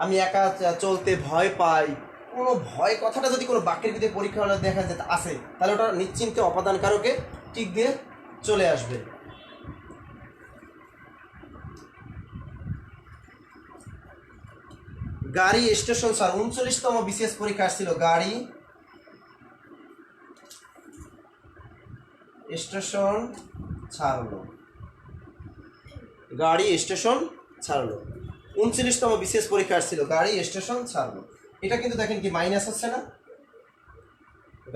আমি একা চলতে ভয় পাই, কোনো ভয় কথাটা যদি কোনো বাক্যের ভিতরে পরীক্ষা হলে দেখা যেতে আসে, তাহলে ওটা নিশ্চিন্তে অপাদান কারকে টিক দিয়ে চলে আসবে। গাড়ি স্টেশন স্যার 39তম বিশেষ পরীক্ষা আসছিল, গাড়ি স্টেশন ছাড়লো, গাড়ি স্টেশন ছাড়লো, 39তম বিশেষ পরীক্ষা আসছিল, গাড়ি স্টেশন ছাড়লো। এটা কিন্তু দেখেন কি মাইনাস হচ্ছে না,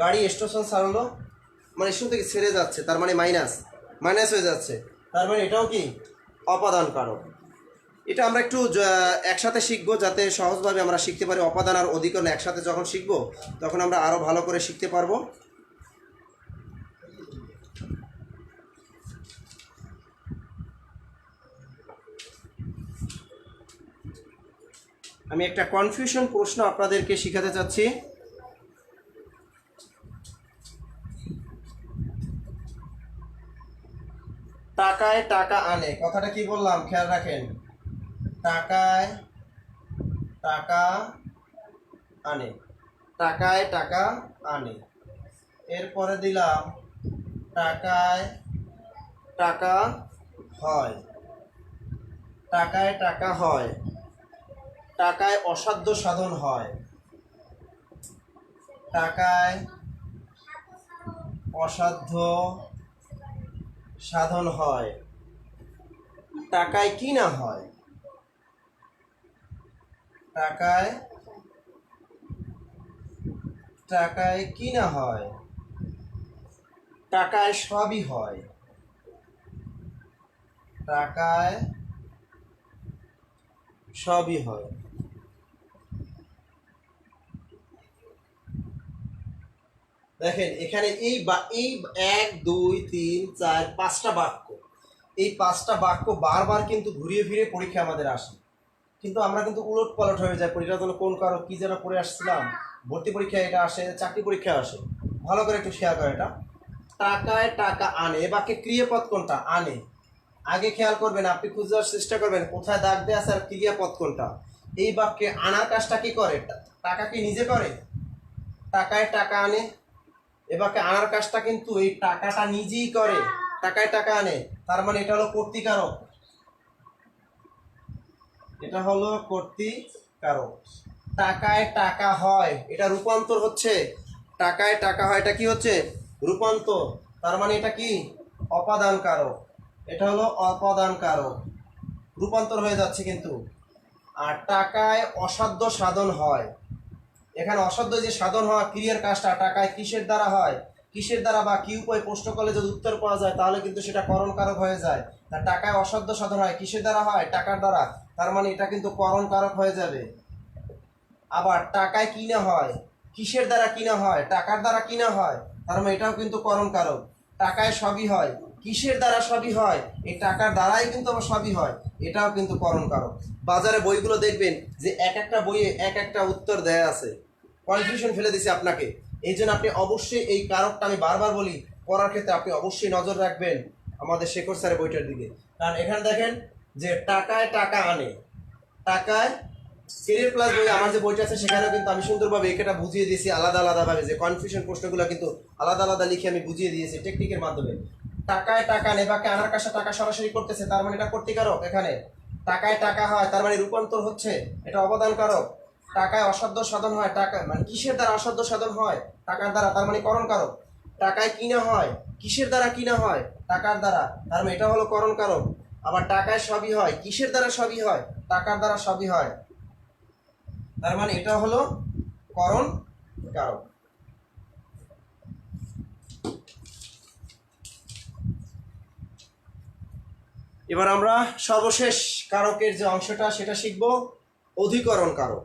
গাড়ি স্টেশন ছাড়লো মানে স্টেশন থেকে ছেড়ে যাচ্ছে, তার মানে মাইনাস, মাইনাস হয়ে যাচ্ছে, তার মানে এটাও কি অপাদান কারক। এটা আমরা একটু একসাথে শিখবো, যাতে সহজভাবে আমরা শিখতে পারি। অপাদান আর অধিকরণ একসাথে যখন শিখবো তখন আমরা আরও ভালো করে শিখতে পারবো। আমি একটা কনফিউশন প্রশ্ন আপনাদেরকে শিখাতে চাচ্ছি। টাকায় টাকা আনে, কথাটা কি বললাম খেয়াল রাখেন, টাকায় টাকা আনে, টাকায় টাকা আনে, এরপরে দিলাম টাকায় টাকা হয়, টাকায় টাকা হয়, টাকায় অসাধ্য সাধন হয়, টাকায় অসাধ্য সাধন হয়, টাকায় কি না হয়, টাকায় টাকায় কি না হয়, টাকায় সবই হয়, টাকায় সবই হয়। দেখেন এখানে এই 1 2 3 4 5টা বাক্য, এই 5টা বাক্য বারবার কিন্তু ঘুরিয়ে ফিরে পরীক্ষা আমাদের আসে, কিন্তু আমরা কিন্তু উলট পালট হয়ে যায়। পরীক্ষার জন্য কোন কারো কি যেন পড়ে আসছিলাম, ভর্তি পরীক্ষায় এটা আসে, চাকরি পরীক্ষায় আসে। ভালো করে একটু শেয়ার করে এটা। টাকায় টাকা আনে, এ বাক্যে ক্রিয়াপদ কোনটা? আনে। আগে খেয়াল করবেন, আপনি খুঁজার চেষ্টা করবেন কোথায় দাগ দেয়া আছে আর ক্রিয়াপদ কোনটা। এই বাক্যে আনার কাজটা কি করে? টাকা কি নিজে করে? টাকায় টাকা আনে, এ বাক্যে আনার কাজটা কিন্তু এই টাকাটা নিজেই করে, টাকায় টাকা আনে। তার মানে এটা হলো কর্তৃকারক, এটা হলো কর্তৃকারক। টাকায় টাকা হয়, এটা রূপান্তর হচ্ছে, টাকায় টাকা হয়, এটা কি হচ্ছে? রূপান্তর। তার মানে এটা কি? অপাদান কারক, এটা হলো অপাদান কারক, রূপান্তর হয়ে যাচ্ছে কিন্তু। আর টাকায় অসাধ্য সাধন হয়, এখানে অসাধ্য যে সাধন হওয়া ক্রিয়ার কাজটা টাকায় কিসের দ্বারা হয়, কিসের দ্বারা বা কি উপায় প্রশ্ন করলে যদি উত্তর পাওয়া যায় তাহলে কিন্তু সেটা করণ কারক হয়ে যায়। তা টাকায় অসাধ্য সাধন হয় কিসের দ্বারা হয়? টাকার দ্বারা, তার মানে এটা কিন্তু করণ কারক হয়ে যাবে। আবার টাকায় কিনা হয়, কিসের দ্বারা কিনা হয়? টাকার দ্বারা কিনা হয়, তার মানে এটাও কিন্তু করণ কারক। টাকায় সবই হয়, কিসের দ্বারা সবই হয়? এই টাকার দ্বারাই কিন্তু আবার সবই হয়, এটাও কিন্তু করণ কারক। বাজারে বইগুলো দেখবেন যে এক একটা বইয়ে এক একটা উত্তর দেয়া আছে, কনফিউশন ফেলে দিছে আপনাকে। এই জন্য আপনি অবশ্যই এই কারকটা আমি বারবার বলি, পড়ার ক্ষেত্রে আপনি অবশ্যই নজর রাখবেন আমাদের শেখর স্যারের বইটার দিকে। কারণ এখানে দেখেন যে টাকায় টাকা আনে, টাকায় কেরিয়ার প্লাস বই আমার যে বইটা আছে সেখানেও কিন্তু আমি সুন্দরভাবে এটা বুঝিয়ে দিয়েছি আলাদা আলাদাভাবে, যে কনফিউশন প্রশ্নগুলো কিন্তু আলাদা আলাদা লিখে আমি বুঝিয়ে দিয়েছি টেকনিকের মাধ্যমে। টাকায় টাকা নেবাকে আনার কাছে টাকা সরাসরি করতেছে, তার মানে এটা কর্তৃকারক। এখানে টাকায় টাকা হয়, তার মানে রূপান্তর হচ্ছে, এটা অবদান কারক। টাকায় অসাধ্য সাধন হয়, টাকা মানে কিসের দ্বারা অসাধ্য সাধন হয়? টাকার দ্বারা, তার মানে করণ কারক। টাকায় কিনা হয়, কিসের দ্বারা কিনা হয়? টাকার দ্বারা, তার মানে এটা হলো করণ কারক। আবার টাকায় সবই হয়, কিসের দ্বারা সবই হয়? টাকার দ্বারা সবই হয়, তার মানে এটা হলো করণ কারক। এবার আমরা সর্বশেষ কারকের যে অংশটা সেটা শিখব, অধিকরণ কারক।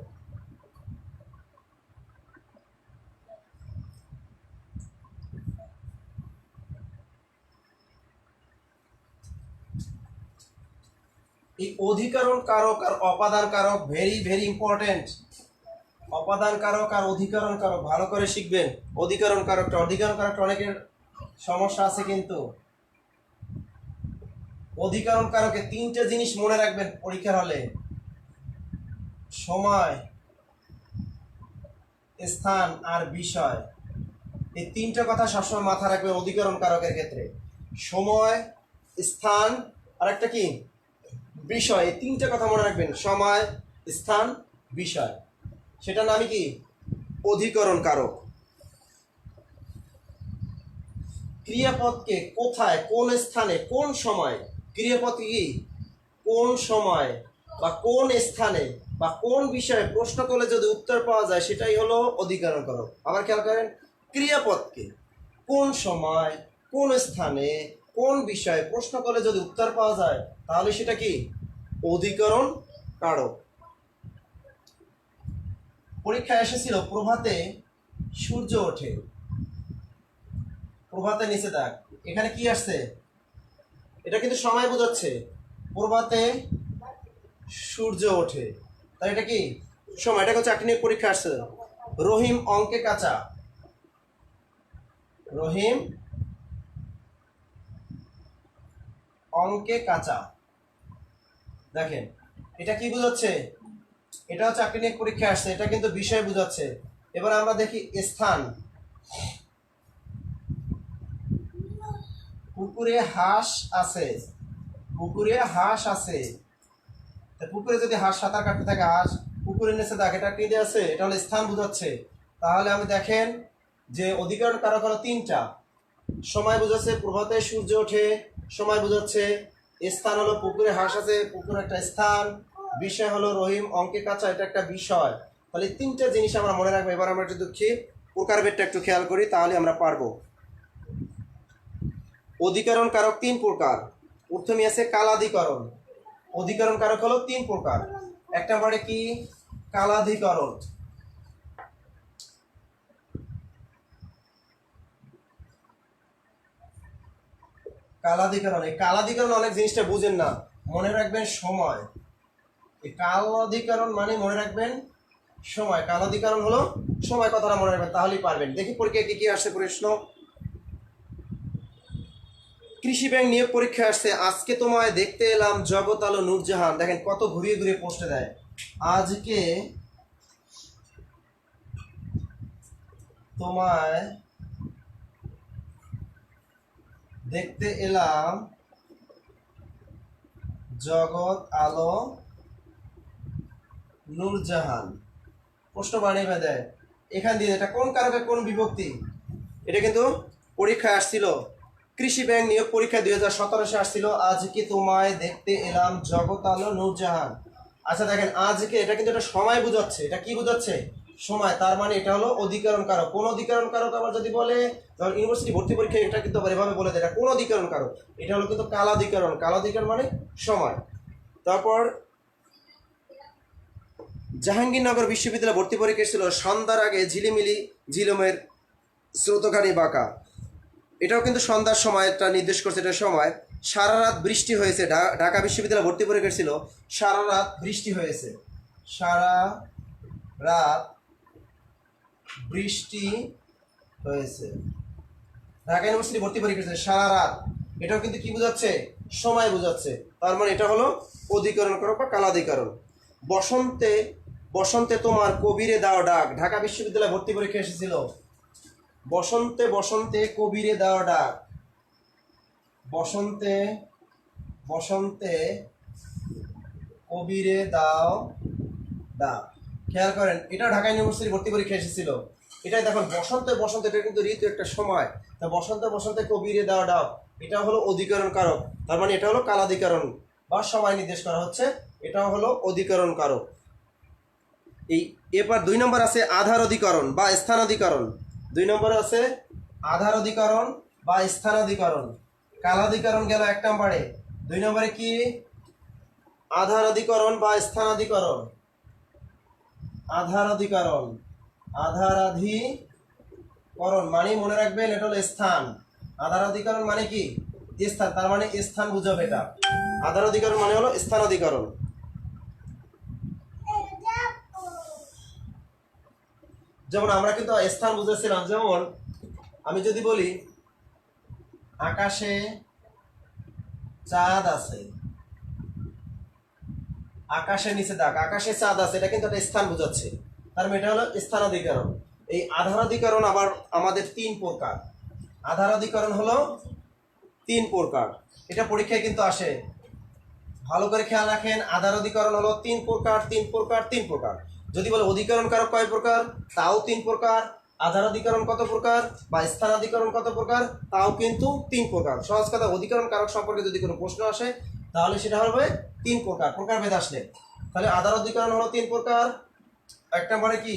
এই অধিকরণ কারক আর অপাদান কারক ভেরি ভেরি ইম্পর্টেন্ট। অপাদান কারক আর অধিকরণ কারক ভালো করে শিখবেন। অধিকরণ কারকটা অনেকের সমস্যা আছে, কিন্তু অধিকরণ কারকে 3টে জিনিস মনে রাখবেন পরীক্ষার হলে: সময়, স্থান আর বিষয়। এই 3টে কথা সবসময় মাথায় রাখবেন অধিকরণ কারকের ক্ষেত্রে: সময়, স্থান আর একটা কি? বিষয়। এই 3টে কথা মনে রাখবেন, সময়, স্থান, বিষয়। সেটা নামই কি? অধিকরণ কারক। ক্রিয়াপদকে কোথায়, কোন স্থানে, কোন সময়, ক্রিয়াপদ কি কোন সময় বা কোন স্থানে বা কোন বিষয়ে প্রশ্ন করলে যদি উত্তর পাওয়া যায় সেটাই হলো অধিকরণ কারক। আবার খেয়াল করেন, ক্রিয়াপদকে কোন সময়, কোন স্থানে, কোন বিষয়ে প্রশ্ন করলে যদি উত্তর পাওয়া যায় তাহলে সেটা কি? অধিকরণ কারক। পরীক্ষায় এসেছিল প্রভাতে সূর্য ওঠে, প্রভাতে নিচে দাগ, এখানে কি আসছে? এটা কিন্তু সময় বোঝাচ্ছে। প্রভাতে সূর্য ওঠে, তাই এটা কি? সময়। এটা হচ্ছে চাকরি পরীক্ষা আসছে। রহিম অঙ্কে কাঁচা, রহিম অঙ্কে কাঁচা। দেখেন এটা কি বোঝাচ্ছে? এটাও চাকরি নিয়ে পরীক্ষা আসছে, এটা কিন্তু বিষয় বোঝাচ্ছে। এবার আমরা দেখি স্থান। পুকুরে হাঁস আছে, পুকুরে হাঁস আছে, তা পুকুরে যদি হাঁস সাঁতার কাটতে থাকে, হাঁস পুকুরের নিচে দেখ, এটা কি দিয়ে আছে, এটা হলো স্থান বোঝাচ্ছে। তাহলে আমি দেখেন যে অধিকরণ কারক হলো তিনটা। সময় বোঝাচ্ছে প্রভাতে সূর্য ওঠে, সময় বোঝাচ্ছে। স্থান হলো পুকুরে হাঁস আছে, পুকুর একটা স্থান। বিষয় হলো রহিম অঙ্কে কাঁচা, এটা একটা বিষয়। তাহলে এই তিনটা জিনিস আমরা মনে রাখবো। এবার আমরা একটু দেখি প্রকারভেদটা একটু খেয়াল করি, তাহলে আমরা পারবো। অধিকরণ কারক তিন প্রকার। প্রথমে আছে কালাধিকরণ। অধিকরণ কারক হলো তিন প্রকার। এক নম্বরে কি, কালাধিকরণ। কালাধিকরণ, এই কালাধিকরণ অনেক জিনিসটা বুঝেন না, মনে রাখবেন সময়। এই কালাধিকরণ মানে মনে রাখবেন সময়। কালাধিকরণ হলো সময়, কথাটা মনে রাখবেন, তাহলেই পারবেন। দেখি পরীক্ষায় কি কি আসছে প্রশ্ন। কৃষি ব্যাংক নিয়োগ পরীক্ষা আসছে। আজকে তোমায় দেখতে এলাম জগৎ আলো নূরজাহান। দেখেন কত ঘুরিয়ে ঘুরিয়ে পোস্টে দেয়। আজকে তোমায় দেখতে এলাম জগৎ আলো নূরজাহান। প্রশ্ন বানিয়ে দেয় এখান দিয়ে, এটা কোন কারকে কোন বিভক্তি, এটা কিন্তু পরীক্ষায় আসছিল। কৃষি ব্যাংক নিয়োগ পরীক্ষা 2017 আসছিল। আজকে তোমায় দেখতে এলাম জগৎ আলো নূরজাহান। আচ্ছা দেখেন আজকে, এটা কিন্তু একটা সময় বোঝাচ্ছে। এটা কি বোঝাচ্ছে, সময়। তার মানে এটা হলো অধিকরণ কারক। কোন অধিকরণ কারক আবার যদি বলে, ধর ইউনিভার্সিটি ভর্তি পরীক্ষা, এটা কিন্তু আবার এভাবে বলে দেয় এটা কোন অধিকরণ কারক। এটা হলো কিন্তু কালাধিকরণ। কালাধিকরণ মানে সময়। তারপর জাহাঙ্গীরনগর বিশ্ববিদ্যালয় ভর্তি পরীক্ষা ছিল। সন্ধ্যার আগে ঝিলিমিলি ঝিলমের স্রোতখানি বাঁকা। এটাও কিন্তু সন্ধ্যার সময়টা নির্দেশ করছে, এটা সময়। সারা রাত বৃষ্টি হয়েছে। ঢাকা বিশ্ববিদ্যালয় ভর্তি পরীক্ষা ছিল। সারা রাত বৃষ্টি হয়েছে। সারা রাত বৃষ্টি হয়েছে। ঢাকা ইউনিভার্সিটি ভর্তি পরীক্ষা ছিল সারা রাত। এটাও কিন্তু কি বোঝাচ্ছে, সময় বোঝাচ্ছে। তার মানে এটা হলো অধিকরণ কারক বা কালাধিকরণ। বসন্তে বসন্তে তোমার কবিরে দাও ডাক। ঢাকা বিশ্ববিদ্যালয় ভর্তি পরীক্ষা এসেছিল। বসন্তে বসন্তে কবিরে দাও ডাক। বসন্তে বসন্তে কবিরে দাও ডাক। খেয়াল করেন, এটা ঢাকা ইউনিভার্সিটি ভর্তি পরীক্ষা এসেছিল। এটাই দেখুন বসন্তে বসন্তে, এটা কিন্তু ঋতু, একটা সময়। তা বসন্তে বসন্তে কবিরে দাও ডাক, এটা হলো অধিকরণ কারক। তার মানে এটা হলো কালাধিকরণ বা সময় নির্দেশ করা হচ্ছে, এটাও হলো অধিকরণ কারক। এই এবার 2 নম্বর আছে আধার অধিকরণ বা স্থান অধিকরণ। 2 নম্বরে আছে আধার অধিকরণ বা স্থান অধিকরণ। কালাধিকরণ গেল 1 নম্বরে। 2 নম্বরে কি, আধার অধিকরণ বা স্থান অধিকরণ। আধার অধিকরণ, আধারাধিকরণ মানে মনে রাখবেন এটা হলো স্থান। আধার অধিকরণ মানে কি, স্থান। তার মানে স্থান বুঝাবে এটা। আধার অধিকরণ মানে হলো স্থান অধিকরণ। যেমন আমরা কিন্তু স্থান বুঝেছিলাম। যেমন আমি যদি বলি আকাশে চাঁদ আছে, আকাশের নিচে দেখ, আকাশে চাঁদ আছে, এটা কিন্তু একটা স্থান বোঝাচ্ছে। তার মানে এটা হলো স্থান অধিকরণ। এই আধার অধিকরণ আবার আমাদের 3 প্রকার। আধার অধিকরণ হলো 3 প্রকার। এটা পরীক্ষায় কিন্তু আসে, ভালো করে খেয়াল রাখেন। আধার অধিকরণ হলো 3 প্রকার, 3 প্রকার, 3 প্রকার। যদি বলে অধিকরণ কারক কয় প্রকার, তাও 3 প্রকার। আধার অধিকরণ কত প্রকার বা স্থান অধিকরণ কত প্রকার, তাও কিন্তু 3 প্রকার। সহজ কথা, অধিকরণ কারক সম্পর্কে যদি কোনো প্রশ্ন আসে তাহলে সেটা হবে 3 প্রকার, প্রকারভেদ আসলে। তাহলে আধার অধিকরণ হলো 3 প্রকার। 1 নম্বরে কি,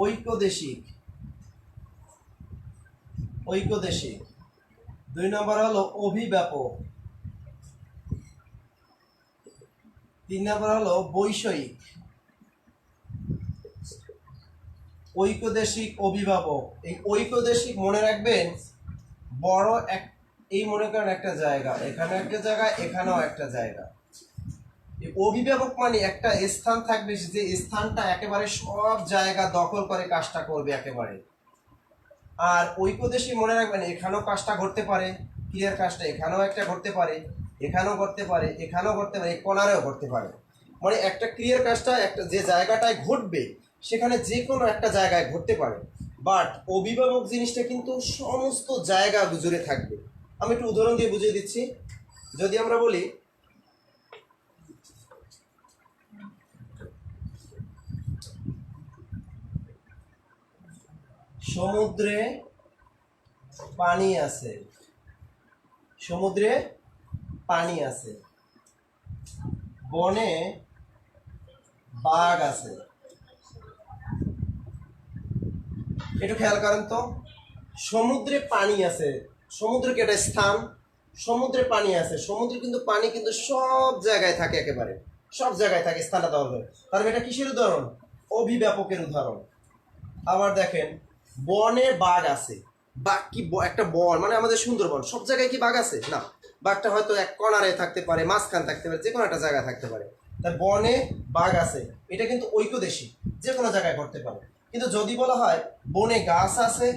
ঐক্যদেশিক। ঐক্যদেশিক। 2 নম্বর হলো অভিব্যাপক। 3 নম্বর হলো বৈষয়িক। ঐক্যদেশিক, অভিভাবক। এই ঐক্যদেশিক মনে রাখবেন বড় এক, এই মনে করেন একটা জায়গা, এখানে একটা জায়গা, এখানেও একটা জায়গা। এই অভিভাবক মানে একটা স্থান থাকবে, যে স্থানটা একেবারে সব জায়গা দখল করে কাজটা করবে একেবারে। আর ঐক্যদেশিক মনে রাখবেন এখানেও কাজটা ঘটতে পারে, ক্রিয়ার কাজটা এখানেও একটা ঘটতে পারে, এখানেও ঘটতে পারে, এখানেও ঘটতে পারে, এই কোণারেও ঘটতে পারে। মানে একটা ক্রিয়ার কাজটা একটা যে জায়গাটায় ঘটবে সেখানে যে কোনো একটা জায়গায় ঘটতে পারে। বাট অভিভাবক জিনিসটা কিন্তু সমস্ত জায়গা জুড়ে থাকবে। আমি একটু উদাহরণ দিয়ে বুঝিয়ে দিচ্ছি। যদি আমরা বলি সমুদ্রে পানি আছে, সমুদ্রে পানি আছে। বনে বাঘ আছে। একটু খেয়াল করেন তো, সমুদ্রে পানি আছে, সমুদ্র কি একটা স্থান? সমুদ্রে পানি আছে, সমুদ্রে কিন্তু পানি কিন্তু সব জায়গায় থাকে, একেবারে সব জায়গায় থাকে, স্থানটা দেওয়া হবে। তাহলে এটা কিসের উদাহরণ? অভিব্যাপকের উদাহরণ। আবার দেখেন, বনে বাঘ আছে। বাঘ কি একটা বন মানে আমাদের সুন্দরবন, সব জায়গায় কি বাঘ আছে? না, বাঘটা হয়তো এক কর্নারে থাকতে পারে, মাঝখান থাকতে পারে, যে কোনো একটা জায়গায় থাকতে পারে। তাই বনে বাঘ আছে, এটা কিন্তু ঐক্যদেশী, যে কোনো জায়গায় করতে পারে। কিন্তু যদি বলা হয় বনে গাছ আছে,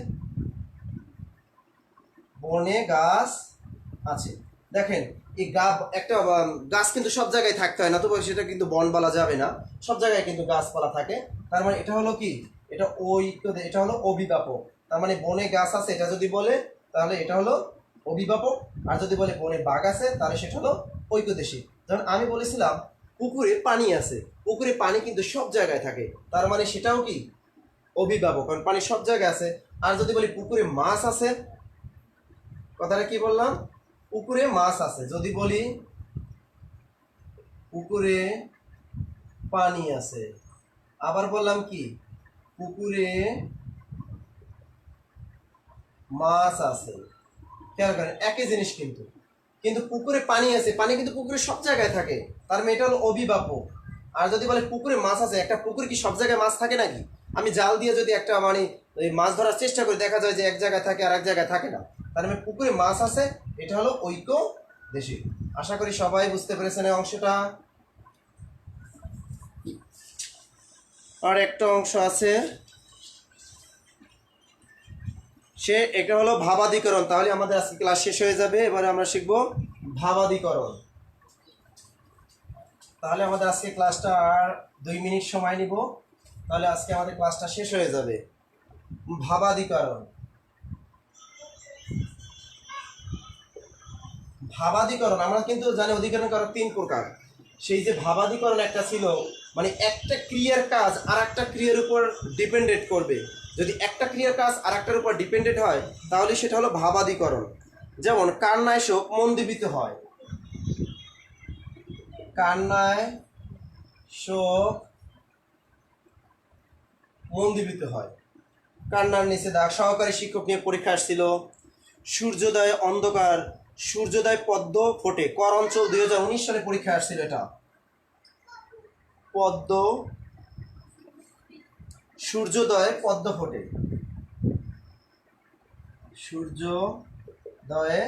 বনে গাছ আছে, দেখেন এই একটা গাছ কিন্তু সব জায়গায় থাকতে হয় না, তবে সেটা কিন্তু বন বলা যাবে না, সব জায়গায় কিন্তু গাছপালা থাকে। তার মানে এটা হলো কি, এটা এটা হলো অভিব্যাপক। তার মানে বনে গাছ আছে এটা যদি বলে তাহলে এটা হলো অভিব্যাপক, আর যদি বলে বনে বাঘ আছে তাহলে সেটা হলো ঐক্যদেশী। যেমন আমি বলেছিলাম পুকুরে পানি আছে, পুকুরে পানি কিন্তু সব জায়গায় থাকে, তার মানে সেটাও কি অভিব্যাপক, কারণ পানি সব জায়গায় আছে। আর যদি বলি পুকুরে মাছ আছে, কথাটা কি বললাম? পুকুরে মাছ আছে। যদি বলি পুকুরে পানি আছে, আবার বললাম কি পুকুরে মাছ আছে, খেয়াল করেন একই জিনিস কিন্তু, কিন্তু পুকুরে পানি আছে, পানি কিন্তু পুকুরে সব জায়গায় থাকে, তার মানে এটা হলো অভিব্যাপক। আর যদি বলে পুকুরে মাছ আছে, একটা পুকুরে কি সব জায়গায় মাছ থাকে নাকি? আমি জাল দিয়ে যদি একটা মানে মাছ ধরার চেষ্টা করি, দেখা যায় যে এক জায়গায় থাকে আর এক জায়গায় থাকে না, তার মানে পুকুরে মাছ আছে, এটা হলো ঐক্য দেশী। আশা করি সবাই বুঝতে পেরেছেন এই অংশটা। আর একটা অংশ আছে, এটা হলো ভাবাদিকরণ। তাহলে আমাদের আজকে ক্লাস শেষ হয়ে যাবে, এবারে আমরা শিখব ভাবাদিকরণ। তাহলে আমাদের আজকে ক্লাসটা আর 2 মিনিট সময় নিব, তাহলে আজকে আমাদের ক্লাসটা শেষ হয়ে যাবে। ভাবাদিকরণ, ভাবাদিকরণ আমরা কিন্তু জানি অধিকরণ কারক 3 প্রকার। সেই যে ভাবাদিকরণ একটা ছিল, মানে একটা ক্রিয়ার কাজ আর একটা ক্রিয়ার উপর ডিপেন্ডেন্ট করবে। যদি একটা ক্রিয়ার কাজ আর একটার উপর ডিপেন্ডেন্ট হয় তাহলে সেটা হলো ভাবাদিকরণ। যেমন কান্নায় শোক মন্দীবিত হয়, কান্নায় শোক মন্দীবিত হয়। কান্নার নিচে দাগ, সহকারী শিক্ষক নিয়ে পরীক্ষা আসছিল। সূর্যোদয় অন্ধকার, সূর্যোদয় পদ্ম ফোটে, কর অঞ্চল 2019 সালে পরীক্ষা আসছিল। এটা পদ্ম, সূর্যোদয়ে পদ্ম ফোটে, সূর্যোদয়ে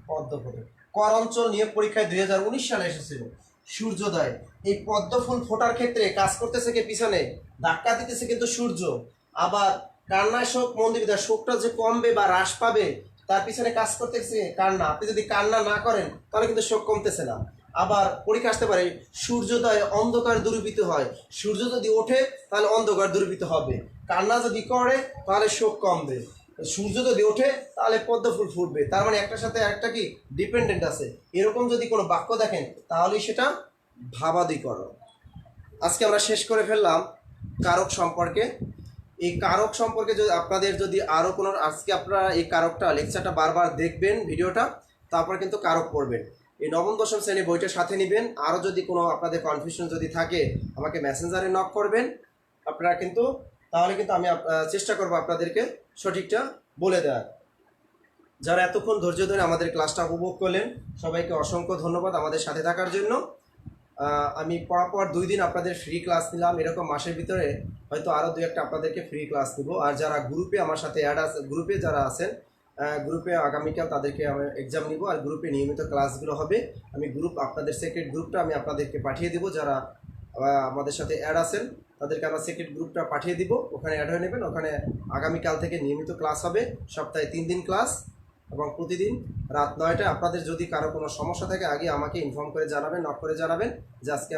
পদ্ম ফোটে, কর অঞ্চল নিয়ে পরীক্ষায় 2019 সালে এসেছিল। সূর্যোদয়, এই পদ্ম ফুল ফোটার ক্ষেত্রে কাজ করতেছে কে? পিছনে ধাক্কা দিতেছে কিন্তু সূর্য। আবার কান্নায় শোক মন্দীবিত, শোকটা যে কমবে বা হ্রাস পাবে তার পিছনে কাজ করতেছে কান্না। আপনি যদি কান্না না করেন তাহলে কিন্তু শোক কমতেছে না। আবার পরীক্ষা আসতে পারে সূর্যোদয়ে অন্ধকার দূরীভূত হয়, সূর্য যদি ওঠে তাহলে অন্ধকার দূরীভূত হবে। কান্না যদি করে তাহলে শোক কমবে, সূর্য যদি ওঠে তাহলে পদ্ম ফুল ফুটবে। তার মানে একটার সাথে একটা কি ডিপেন্ডেন্ট আছে। এরকম যদি কোনো বাক্য দেখেন তাহলেই সেটা ভাবাদিকরণ। আজকে আমরা শেষ করে ফেললাম কারক সম্পর্কে। এই কারক সম্পর্কে যদি আপনাদের যদি আরও কোনো, আজকে আপনারা এই কারকটা লেকচারটা বারবার দেখবেন ভিডিওটা, তারপর কিন্তু কারক পড়বেন। এই নবম দশম শ্রেণী বইটা সাথে নেবেন। আরও যদি কোনো আপনাদের কনফিউশন যদি থাকে আমাকে মেসেঞ্জারে নক করবেন আপনারা কিন্তু, তাহলে কিন্তু আমি চেষ্টা করবো আপনাদেরকে সঠিকটা বলে দেওয়ার। যারা এতক্ষণ ধৈর্য ধরে আমাদের ক্লাসটা উপভোগ করলেন সবাইকে অসংখ্য ধন্যবাদ আমাদের সাথে থাকার জন্য। আমি পরপর 2 দিন আপনাদের ফ্রি ক্লাস নিলাম, এরকম মাসের ভিতরে হয়তো আরও 2-1টা আপনাদেরকে ফ্রি ক্লাস দেবো। আর যারা গ্রুপে আমার সাথে অ্যাড আছে, গ্রুপে যারা আছেন, গ্রুপে আগামীকাল তাদেরকে আমি এক্সাম নিব, আর গ্রুপে নিয়মিত ক্লাসগুলো হবে। আমি গ্রুপ আপনাদের সেক্রেট গ্রুপটা আমি আপনাদেরকে পাঠিয়ে দেবো। যারা আমাদের সাথে অ্যাড আছেন তাদেরকে আমরা সেক্রেট গ্রুপটা পাঠিয়ে দিব, ওখানে অ্যাড হয়ে নেবেন। ওখানে আগামীকাল থেকে নিয়মিত ক্লাস হবে, সপ্তাহে 3 দিন ক্লাস এবং প্রতিদিন রাত 9টায়। আপনাদের যদি কারো কোনো সমস্যা থাকে আগে আমাকে ইনফর্ম করে জানাবেন, নক করে জানাবেন যে আজকে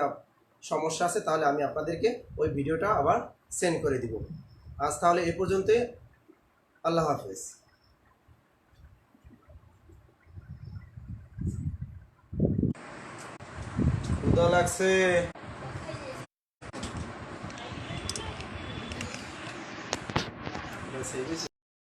সমস্যা আছে, তাহলে আমি আপনাদেরকে ওই ভিডিওটা আবার সেন্ড করে দিব। আজ তাহলে এ পর্যন্তই, আল্লাহ হাফেজ। ক্ষুধা লাগছে। আছে বুঝছো?